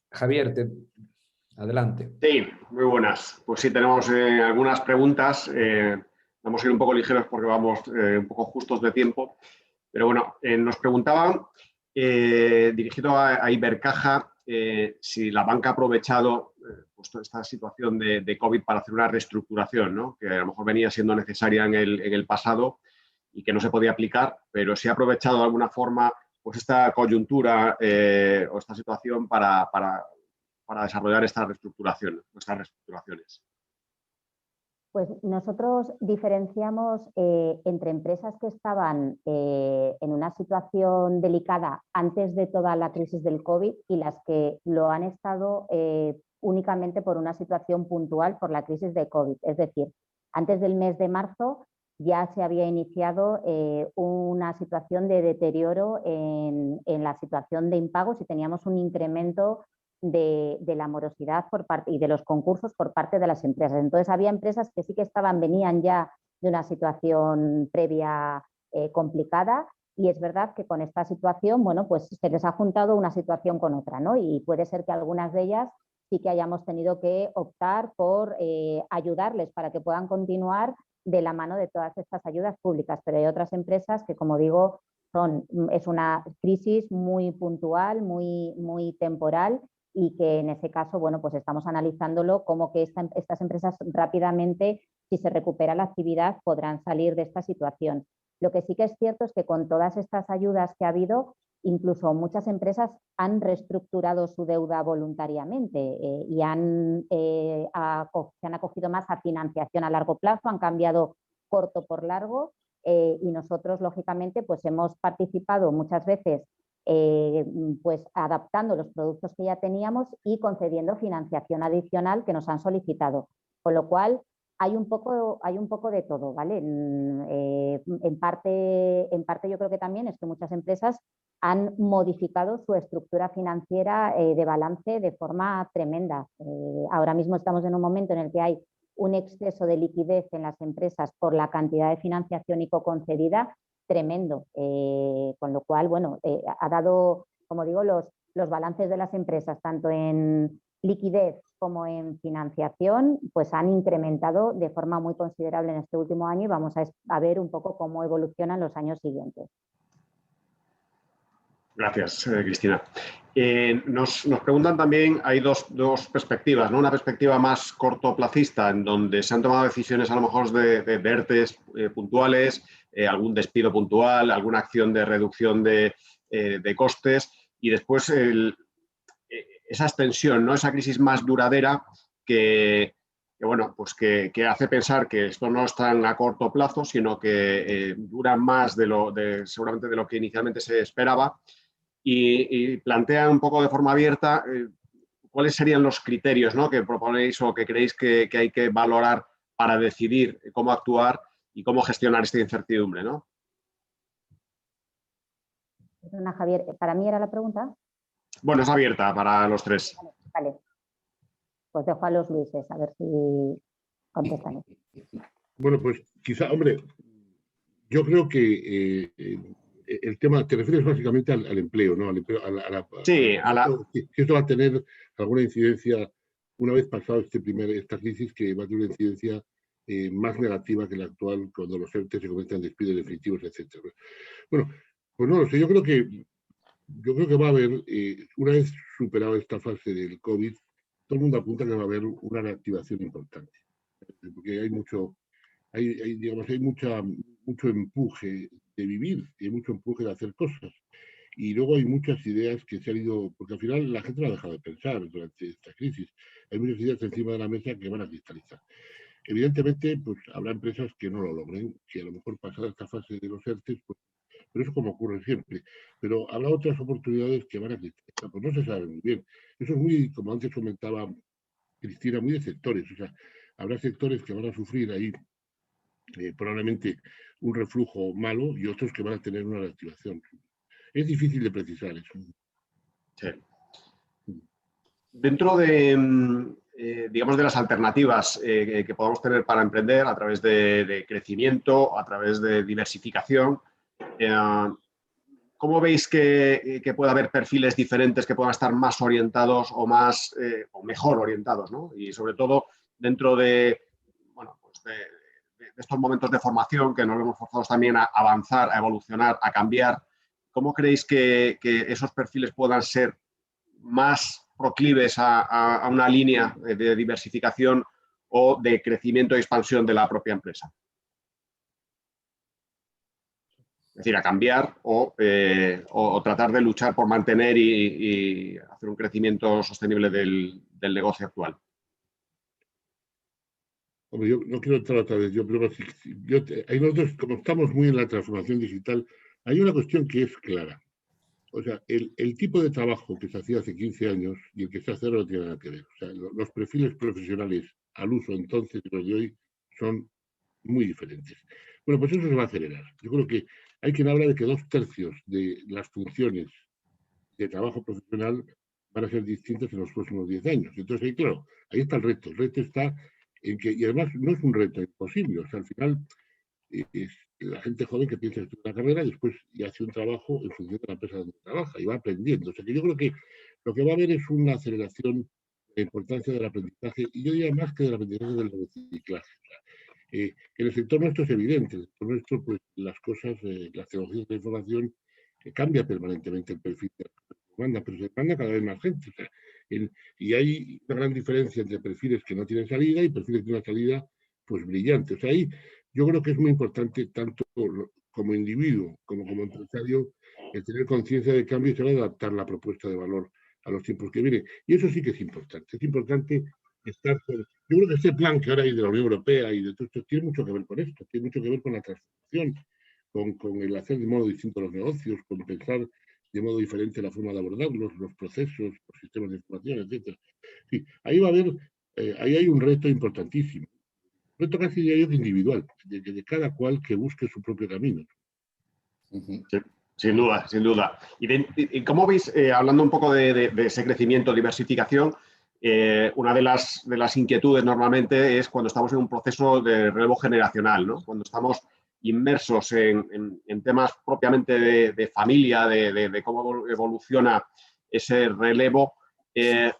Javier, adelante.
Sí, muy buenas. Pues sí, tenemos algunas preguntas. Vamos a ir un poco ligeros porque vamos un poco justos de tiempo. Pero bueno, nos preguntaban, dirigido a Ibercaja, si la banca ha aprovechado pues, toda esta situación de COVID para hacer una reestructuración, ¿no? Que a lo mejor venía siendo necesaria en el pasado y que no se podía aplicar, pero si ha aprovechado de alguna forma pues, esta coyuntura o esta situación para desarrollar estas reestructuraciones.
Pues nosotros diferenciamos entre empresas que estaban en una situación delicada antes de toda la crisis del COVID y las que lo han estado únicamente por una situación puntual por la crisis de COVID. Es decir, antes del mes de marzo ya se había iniciado una situación de deterioro en la situación de impagos y teníamos un incremento de la morosidad por parte y de los concursos por parte de las empresas. Entonces había empresas que sí que venían ya de una situación previa complicada y es verdad que con esta situación, bueno, pues se les ha juntado una situación con otra, ¿no? Y puede ser que algunas de ellas sí que hayamos tenido que optar por ayudarles para que puedan continuar de la mano de todas estas ayudas públicas, pero hay otras empresas que, como digo, es una crisis muy puntual, muy temporal y que en ese caso, bueno, pues estamos analizándolo como que estas empresas rápidamente, si se recupera la actividad, podrán salir de esta situación. Lo que sí que es cierto es que con todas estas ayudas que ha habido, incluso muchas empresas han reestructurado su deuda voluntariamente y se han acogido más a financiación a largo plazo, han cambiado corto por largo y nosotros, lógicamente, pues hemos participado muchas veces pues adaptando los productos que ya teníamos y concediendo financiación adicional que nos han solicitado. Con lo cual, hay un poco de todo, ¿vale? En parte yo creo que también es que muchas empresas han modificado su estructura financiera de balance de forma tremenda. Ahora mismo estamos en un momento en el que hay un exceso de liquidez en las empresas por la cantidad de financiación concedida tremendo, con lo cual, bueno, ha dado, como digo, los balances de las empresas, tanto en liquidez como en financiación, pues han incrementado de forma muy considerable en este último año y vamos a ver un poco cómo evolucionan los años siguientes.
Gracias, Cristina. Nos preguntan también, hay dos perspectivas, ¿no? Una perspectiva más cortoplacista, en donde se han tomado decisiones a lo mejor de ERTEs puntuales, algún despido puntual, alguna acción de reducción de costes, y después esa extensión, ¿no? Esa crisis más duradera que bueno, pues que hace pensar que esto no es tan a corto plazo, sino que dura más seguramente de lo que inicialmente se esperaba. Y plantea un poco de forma abierta ¿cuáles serían los criterios, ¿no?, que proponéis o que creéis que hay que valorar para decidir cómo actuar y cómo gestionar esta incertidumbre, ¿no?
Perdona, Javier, ¿para mí era la pregunta?
Bueno, es abierta para los tres.
Vale. Pues dejo a los Luises a ver si contestan.
Bueno, pues quizá, hombre, yo creo que el tema, te refieres básicamente al empleo, ¿no? Al empleo,
Sí,
si esto va a tener alguna incidencia, una vez pasado esta crisis, que va a tener una incidencia más negativa que la actual, cuando los ERTE se convierten en despidos definitivos, etcétera. Bueno, pues no lo sé, yo creo que va a haber, una vez superada esta fase del COVID, todo el mundo apunta que va a haber una reactivación importante, porque digamos, hay mucho empuje de vivir y hay mucho empuje de hacer cosas. Y luego hay muchas ideas que se han ido, porque al final la gente no ha dejado de pensar durante esta crisis. Hay muchas ideas encima de la mesa que van a cristalizar. Evidentemente, pues habrá empresas que no lo logren, que a lo mejor pasada esta fase de los ERTES, pues, pero eso como ocurre siempre. Pero habrá otras oportunidades que van a cristalizar, pues no se sabe muy bien. Eso es muy, como antes comentaba Cristina, muy de sectores. O sea, habrá sectores que van a sufrir ahí probablemente un reflujo malo y otros que van a tener una reactivación. Es difícil de precisar eso.
Sí. Dentro de, digamos, de las alternativas que podamos tener para emprender a través de crecimiento, a través de diversificación, ¿cómo veis que puede haber perfiles diferentes que puedan estar más orientados o más o mejor orientados, ¿no? Y sobre todo dentro de, bueno, pues de estos momentos de formación que nos hemos forzado también a avanzar, a evolucionar, a cambiar, ¿cómo creéis que esos perfiles puedan ser más proclives a una línea de diversificación o de crecimiento y expansión de la propia empresa? Es decir, a cambiar o tratar de luchar por mantener y hacer un crecimiento sostenible del negocio actual.
Hombre, yo no quiero entrar otra vez, hay nosotros, como estamos muy en la transformación digital, hay una cuestión que es clara. O sea, el tipo de trabajo que se hacía hace 15 años y el que se hace ahora no tiene nada que ver. O sea, los perfiles profesionales al uso entonces y los de hoy son muy diferentes. Bueno, pues eso se va a acelerar. Yo creo que hay quien habla de que 2/3 de las funciones de trabajo profesional van a ser distintas en los próximos 10 años. Entonces, ahí, claro, ahí está el reto. El reto está en que, y además no es un reto imposible, o sea, al final es la gente joven que piensa estudiar una carrera y después y hace un trabajo en función de la empresa donde trabaja y va aprendiendo. O sea, que yo creo que lo que va a haber es una aceleración de la importancia del aprendizaje, y yo diría más que del aprendizaje del reciclaje. O sea, en el sector nuestro es evidente, en el sector nuestro, pues las cosas, las tecnologías de la información, cambia permanentemente el perfil de la demanda, pero se demanda cada vez más gente. O sea, y hay una gran diferencia entre perfiles que no tienen salida y perfiles que tienen una salida pues brillante. O sea, ahí yo creo que es muy importante, tanto como individuo como empresario, el tener conciencia de cambio y saber adaptar la propuesta de valor a los tiempos que vienen. Y eso sí que es importante. Es importante estar sobre... Yo creo que este plan que ahora hay de la Unión Europea y de todo esto tiene mucho que ver con esto, tiene mucho que ver con la transformación, con el hacer de modo distinto los negocios, con pensar de modo diferente la forma de abordarlos, los procesos, los sistemas de información, etc. Sí, ahí va a haber, ahí hay un reto importantísimo. Un reto casi diría yo individual, de cada cual que busque su propio camino.
Sí, sin duda, sin duda. ¿Y cómo veis, hablando un poco de ese crecimiento, diversificación, una de las inquietudes normalmente es cuando estamos en un proceso de relevo generacional, ¿no? Cuando estamos inmersos en temas propiamente de familia, de cómo evoluciona ese relevo.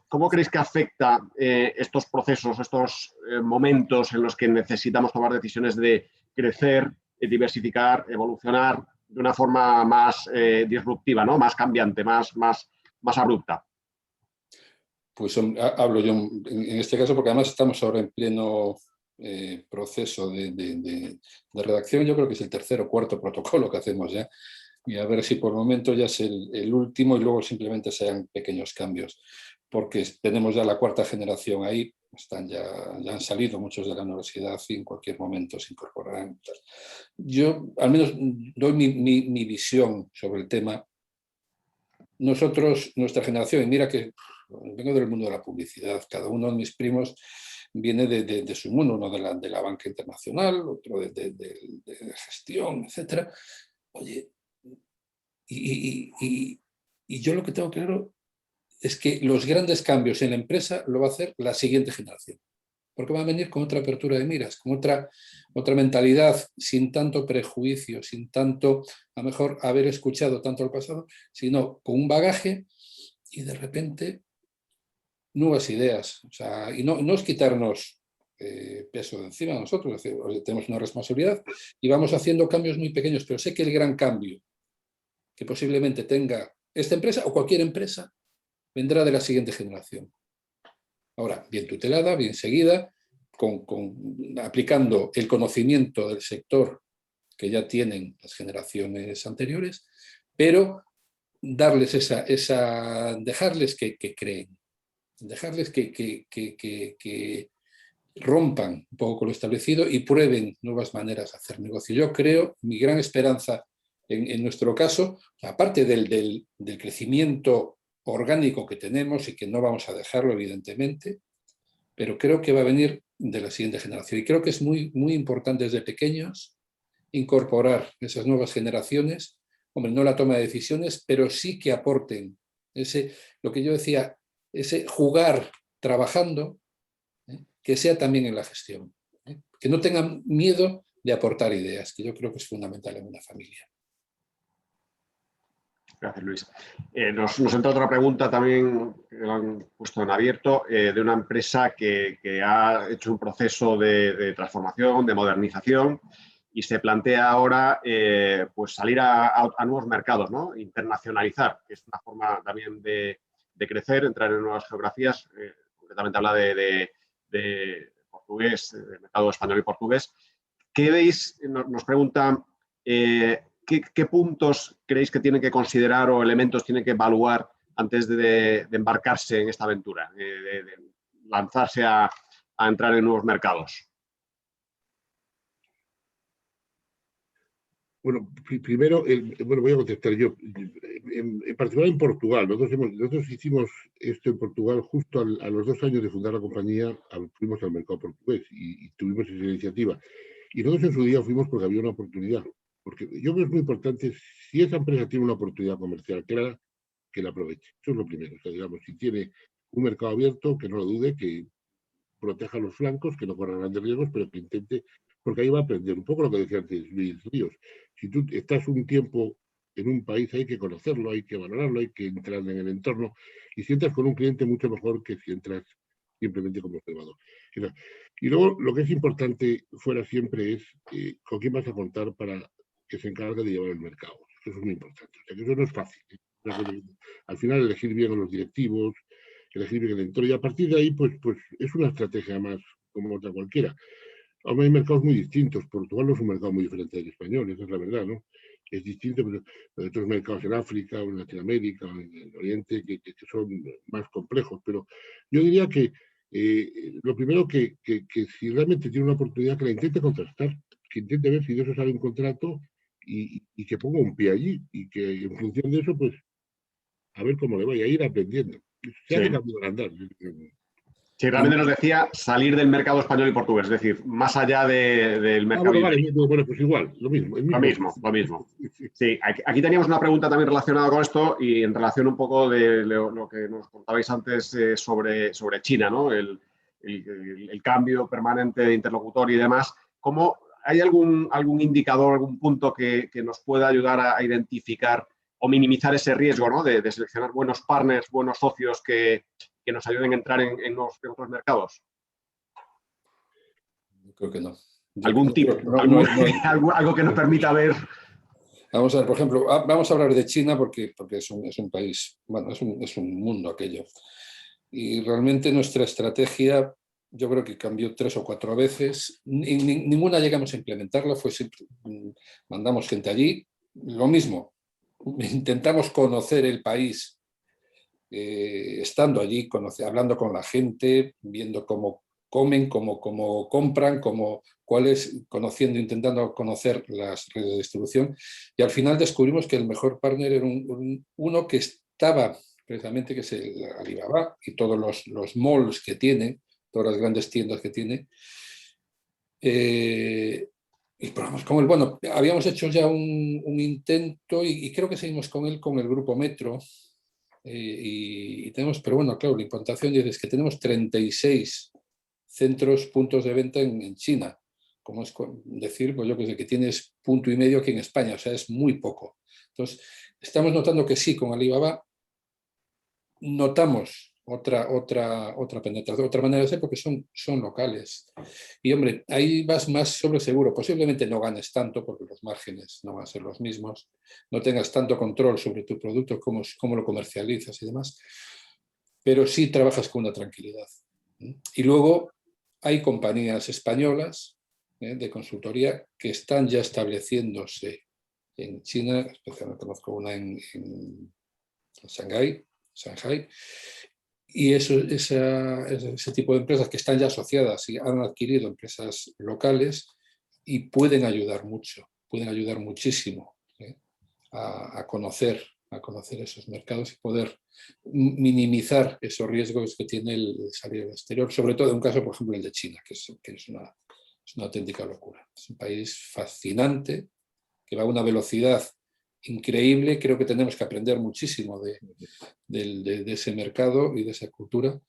¿Cómo creéis que afecta estos procesos, estos momentos en los que necesitamos tomar decisiones de crecer, diversificar, evolucionar de una forma más disruptiva, ¿no? Más cambiante, más abrupta?
Pues hablo yo en este caso porque además estamos ahora en pleno proceso de redacción. Yo creo que es el tercer o cuarto protocolo que hacemos ya, y a ver si por el momento ya es el último y luego simplemente sean pequeños cambios, porque tenemos ya la cuarta generación ahí, ya han salido muchos de la universidad y en cualquier momento se incorporarán. Yo al menos doy mi visión sobre el tema. Nosotros, nuestra generación, y mira que vengo del mundo de la publicidad. Cada uno de mis primos viene de su mundo, uno de la banca internacional, otro de gestión, etc. Oye, y yo lo que tengo claro es que los grandes cambios en la empresa lo va a hacer la siguiente generación. Porque va a venir con otra apertura de miras, con otra mentalidad, sin tanto prejuicio, sin tanto, a lo mejor, haber escuchado tanto al pasado, sino con un bagaje y de repente nuevas ideas. O sea, y no es quitarnos peso de encima de nosotros, es decir, tenemos una responsabilidad y vamos haciendo cambios muy pequeños, pero sé que el gran cambio que posiblemente tenga esta empresa o cualquier empresa vendrá de la siguiente generación. Ahora, bien tutelada, bien seguida, aplicando el conocimiento del sector que ya tienen las generaciones anteriores, pero darles dejarles que creen, dejarles que rompan un poco con lo establecido y prueben nuevas maneras de hacer negocio. Yo creo, mi gran esperanza en nuestro caso, aparte del crecimiento orgánico que tenemos y que no vamos a dejarlo, evidentemente, pero creo que va a venir de la siguiente generación. Y creo que es muy, muy importante desde pequeños incorporar esas nuevas generaciones, hombre, no la toma de decisiones, pero sí que aporten lo que yo decía, ese jugar trabajando, que sea también en la gestión, que no tengan miedo de aportar ideas, que yo creo que es fundamental en una familia.
Gracias, Luis. Nos entra otra pregunta también, que lo han puesto en abierto, de una empresa que ha hecho un proceso de transformación, de modernización, y se plantea ahora pues salir a nuevos mercados, ¿no? Internacionalizar, que es una forma también de crecer, entrar en nuevas geografías. Concretamente habla de portugués, de mercado español y portugués. ¿Qué veis? Nos preguntan... ¿Qué puntos creéis que tienen que considerar o elementos tienen que evaluar antes de embarcarse en esta aventura, de lanzarse a entrar en nuevos mercados?
Bueno, primero, voy a contestar yo. En particular en Portugal. Nosotros hicimos esto en Portugal justo a los 2 años de fundar la compañía, fuimos al mercado portugués y tuvimos esa iniciativa. Y nosotros en su día fuimos porque había una oportunidad. Porque yo creo que es muy importante, si esa empresa tiene una oportunidad comercial clara, que la aproveche. Eso es lo primero. O sea, digamos, si tiene un mercado abierto, que no lo dude, que proteja los flancos, que no corra grandes riesgos, pero que intente, porque ahí va a aprender. Un poco lo que decía antes Luis Ríos. Si tú estás un tiempo en un país, hay que conocerlo, hay que valorarlo, hay que entrar en el entorno, y si entras con un cliente mucho mejor que si entras simplemente como observador. Y luego, lo que es importante fuera siempre es con quién vas a contar para que se encargue de llevar el mercado. Eso es muy importante. O sea, que eso no es fácil. Al final, elegir bien a los directivos, elegir bien el entorno, y a partir de ahí, pues es una estrategia más como otra cualquiera. Ahora hay mercados muy distintos. Portugal no es un mercado muy diferente del español, esa es la verdad, ¿no? Es distinto, pero hay otros mercados en África, o en Latinoamérica, o en el Oriente, que son más complejos. Pero yo diría que lo primero que si realmente tiene una oportunidad, que la intente contrastar, que intente ver si de eso sale un contrato y que ponga un pie allí y que en función de eso, pues, a ver cómo le vaya a ir aprendiendo. Se hace camino al andar.
Sí, realmente nos decía salir del mercado español y portugués, es decir, más allá del mercado.
Bueno, pues igual, lo mismo.
Lo mismo. Sí, aquí teníamos una pregunta también relacionada con esto y en relación un poco de lo que nos contabais antes sobre China, ¿no? El cambio permanente de interlocutor y demás. ¿Cómo, hay algún indicador, algún punto que nos pueda ayudar a identificar o minimizar ese riesgo, ¿no? de seleccionar buenos partners, buenos socios que nos ayuden a entrar en otros mercados?
Creo que no.
¿Algún tip? Algo que nos permita ver.
Vamos a ver, por ejemplo, vamos a hablar de China porque es un país, bueno, es un mundo aquello. Y realmente nuestra estrategia, yo creo que cambió 3 o 4 veces. Ninguna llegamos a implementarla, fue siempre, mandamos gente allí. Lo mismo, intentamos conocer el país estando allí, hablando con la gente, viendo cómo comen, cómo compran, conociendo, intentando conocer las redes de distribución, y al final descubrimos que el mejor partner era uno que precisamente, que es el Alibaba y todos los malls que tiene, todas las grandes tiendas que tiene. Y probamos con él. Bueno, habíamos hecho ya un intento y creo que seguimos con él con el Grupo Metro. Y tenemos, pero bueno, claro, la implantación es que tenemos 36 puntos de venta en China. Como es decir, pues yo que sé, que tienes 1,5 puntos aquí en España, o sea, es muy poco. Entonces, estamos notando que sí, con Alibaba notamos otra penetración, otra manera de ser, porque son locales. Y hombre, ahí vas más sobre seguro. Posiblemente no ganes tanto, porque los márgenes no van a ser los mismos, no tengas tanto control sobre tu producto, cómo lo comercializas y demás, pero sí trabajas con una tranquilidad. Y luego hay compañías españolas de consultoría que están ya estableciéndose en China, especialmente conozco una en Shanghái, y ese tipo de empresas que están ya asociadas y han adquirido empresas locales y pueden ayudar mucho, pueden ayudar muchísimo a conocer esos mercados y poder minimizar esos riesgos que tiene el salir al exterior, sobre todo en un caso, por ejemplo, el de China, que es una auténtica locura. Es un país fascinante, que va a una velocidad increíble. Creo que tenemos que aprender muchísimo de ese mercado y de esa cultura,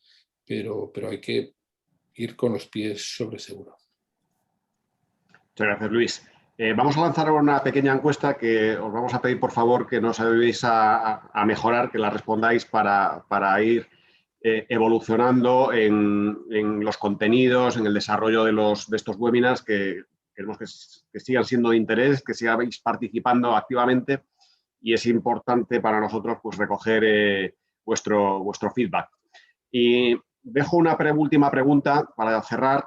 pero hay que ir con los pies sobre seguro.
Muchas gracias, Luis. Vamos a lanzar una pequeña encuesta que os vamos a pedir, por favor, que nos ayudéis a mejorar, que la respondáis para ir evolucionando en los contenidos, en el desarrollo de estos webinars, que queremos que sigan siendo de interés, que sigáis participando activamente, y es importante para nosotros pues, recoger vuestro feedback. Y dejo una última pregunta para cerrar.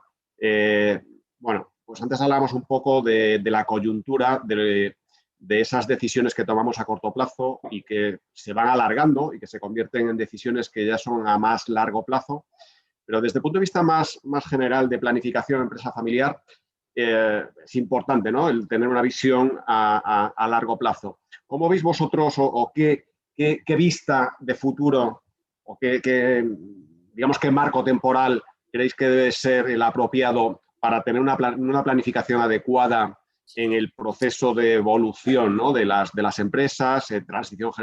Bueno, pues antes hablábamos un poco de la coyuntura, de esas decisiones que tomamos a corto plazo y que se van alargando y que se convierten en decisiones que ya son a más largo plazo. Pero desde el punto de vista más general de planificación empresa familiar, es importante, ¿no?, el tener una visión a largo plazo. ¿Cómo veis vosotros o qué vista de futuro o digamos, qué marco temporal creéis que debe ser el apropiado para tener una planificación adecuada en el proceso de evolución, ¿no?, de las empresas, transición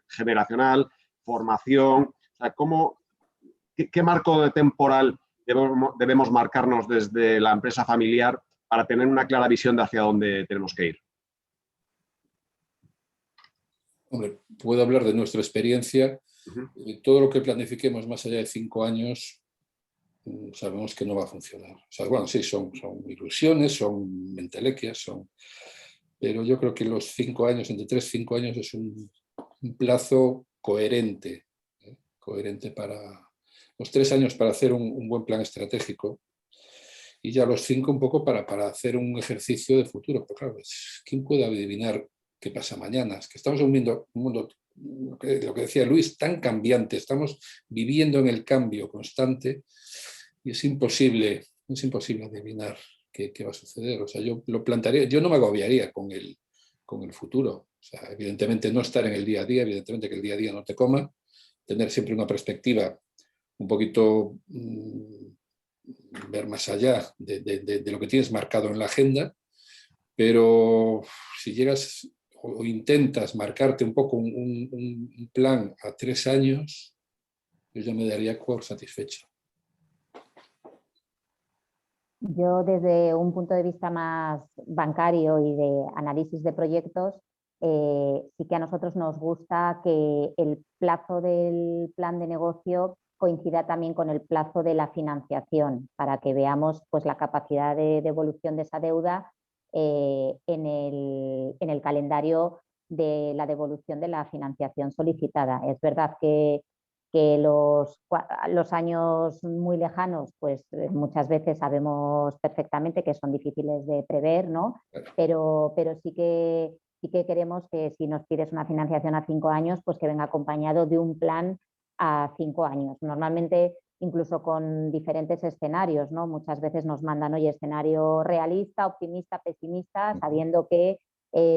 generacional, formación? O sea, ¿qué marco temporal debemos marcarnos desde la empresa familiar para tener una clara visión de hacia dónde tenemos que ir?
Hombre, puedo hablar de nuestra experiencia. Todo lo que planifiquemos más allá de 5 años sabemos que no va a funcionar. O sea, bueno, sí, son ilusiones, son entelequias, pero yo creo que los 5 años, entre 3 y 5 años, es un plazo coherente, coherente para los 3 años para hacer un buen plan estratégico, y ya los 5 un poco para hacer un ejercicio de futuro. Pero claro, ¿quién puede adivinar qué pasa mañana? Es que estamos en un mundo, lo que decía Luis, tan cambiante, estamos viviendo en el cambio constante y es imposible adivinar qué va a suceder. O sea, yo lo plantearía, yo no me agobiaría con el futuro. O sea, evidentemente no estar en el día a día, evidentemente que el día a día no te coma, tener siempre una perspectiva un poquito ver más allá de lo que tienes marcado en la agenda, pero si llegas o intentas marcarte un poco un plan a 3 años, yo ya me daría por satisfecho.
Yo, desde un punto de vista más bancario y de análisis de proyectos, sí que a nosotros nos gusta que el plazo del plan de negocio coincida también con el plazo de la financiación, para que veamos pues, la capacidad de devolución de esa deuda en el calendario de la devolución de la financiación solicitada. Es verdad que los años muy lejanos, pues muchas veces sabemos perfectamente que son difíciles de prever, ¿no? Pero sí que queremos que si nos pides una financiación a 5 años, pues que venga acompañado de un plan a 5 años. Normalmente incluso con diferentes escenarios, ¿no? Muchas veces nos mandan, oye, escenario realista, optimista, pesimista, sabiendo que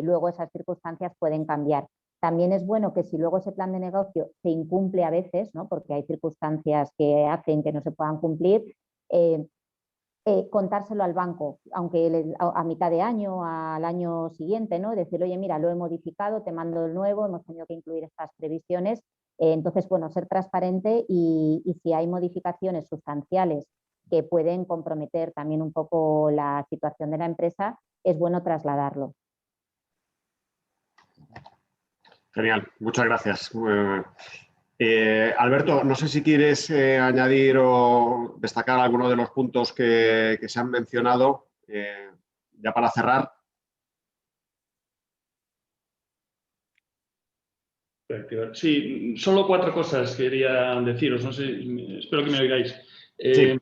luego esas circunstancias pueden cambiar. También es bueno que si luego ese plan de negocio se incumple a veces, ¿no? Porque hay circunstancias que hacen que no se puedan cumplir, contárselo al banco, aunque a mitad de año, al año siguiente, ¿no? Decir, oye, mira, lo he modificado, te mando el nuevo, hemos tenido que incluir estas previsiones. Entonces, bueno, ser transparente y si hay modificaciones sustanciales que pueden comprometer también un poco la situación de la empresa, es bueno trasladarlo.
Genial, muchas gracias. Alberto, no sé si quieres añadir o destacar alguno de los puntos que se han mencionado ya para cerrar.
Sí, solo 4 cosas quería deciros, no sé, espero que me oigáis.
Sí.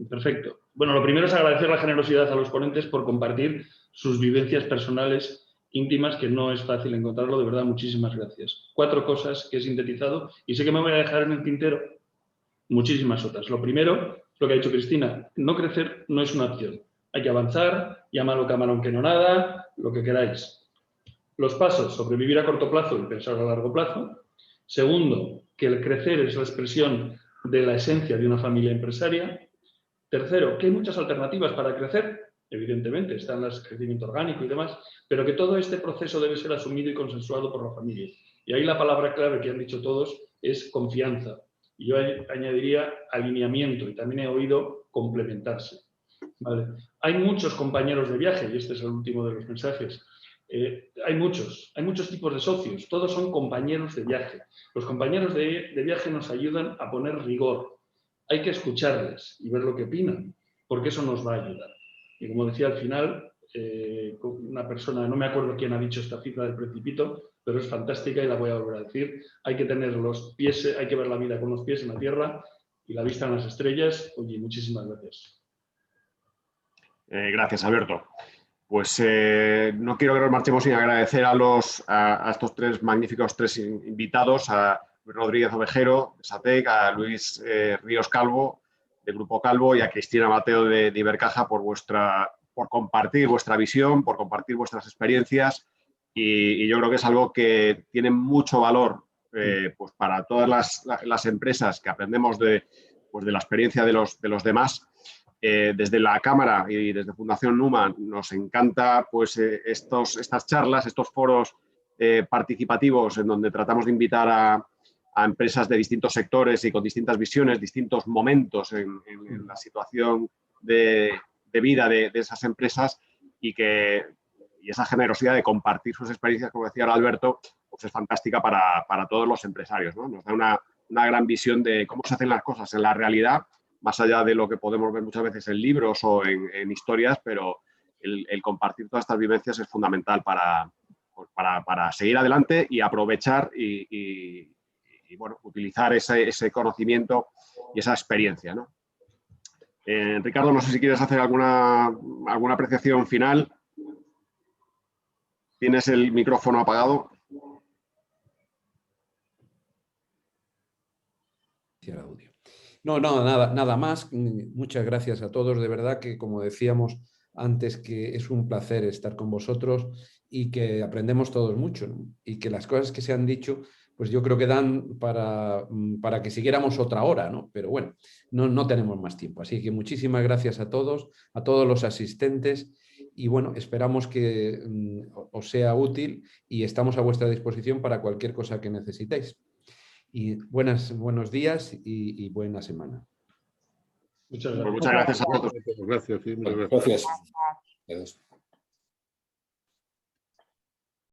Perfecto. Bueno, lo primero es agradecer la generosidad a los ponentes por compartir sus vivencias personales íntimas, que no es fácil encontrarlo, de verdad, muchísimas gracias. 4 cosas que he sintetizado y sé que me voy a dejar en el tintero muchísimas otras. Lo primero, lo que ha dicho Cristina, no crecer no es una opción. Hay que avanzar, llámalo camarón que no nada, lo que queráis. Los pasos, sobrevivir a corto plazo y pensar a largo plazo. Segundo, que el crecer es la expresión de la esencia de una familia empresaria. Tercero, que hay muchas alternativas para crecer, evidentemente, están el crecimiento orgánico y demás, pero que todo este proceso debe ser asumido y consensuado por la familia. Y ahí la palabra clave que han dicho todos es confianza. Y yo añadiría alineamiento, y también he oído complementarse. ¿Vale? Hay muchos compañeros de viaje, y este es el último de los mensajes. Hay muchos tipos de socios, todos son compañeros de viaje. Los compañeros de viaje nos ayudan a poner rigor. Hay que escucharles y ver lo que opinan, porque eso nos va a ayudar. Y como decía al final, una persona, no me acuerdo quién ha dicho esta cifra del Principito, pero es fantástica y la voy a volver a decir. Hay que tener los pies, hay que ver la vida con los pies en la tierra y la vista en las estrellas. Oye, muchísimas gracias.
Gracias, Alberto. Pues no quiero que nos marchemos sin agradecer a estos 3 magníficos invitados, a Luis Rodríguez Ovejero, de SATEC, a Luis Ríos Calvo, de Grupo Calvo, y a Cristina Mateo, de Ibercaja, por compartir vuestra visión, por compartir vuestras experiencias, y yo creo que es algo que tiene mucho valor pues para todas las empresas que aprendemos de la experiencia de los demás. Desde la Cámara y desde Fundación Numa nos encanta pues, estas charlas, estos foros participativos en donde tratamos de invitar a empresas de distintos sectores y con distintas visiones, distintos momentos en la situación de vida de esas empresas y esa generosidad de compartir sus experiencias, como decía Alberto, pues es fantástica para todos los empresarios, ¿no? Nos da una gran visión de cómo se hacen las cosas en la realidad, más allá de lo que podemos ver muchas veces en libros o en historias, pero el compartir todas estas vivencias es fundamental para seguir adelante y aprovechar y bueno, utilizar ese conocimiento y esa experiencia, ¿no? Ricardo, no sé si quieres hacer alguna apreciación final. ¿Tienes el micrófono apagado?
El audio. No, nada más. Muchas gracias a todos. De verdad que, como decíamos antes, que es un placer estar con vosotros y que aprendemos todos mucho, ¿no? Y que las cosas que se han dicho, pues yo creo que dan para que siguiéramos otra hora, ¿no? Pero bueno, no tenemos más tiempo. Así que muchísimas gracias a todos los asistentes y bueno, esperamos que os sea útil y estamos a vuestra disposición para cualquier cosa que necesitéis. Y buenos días y buena semana.
Muchas gracias.
Pues muchas gracias a todos.
Gracias. Sí, muchas
Gracias.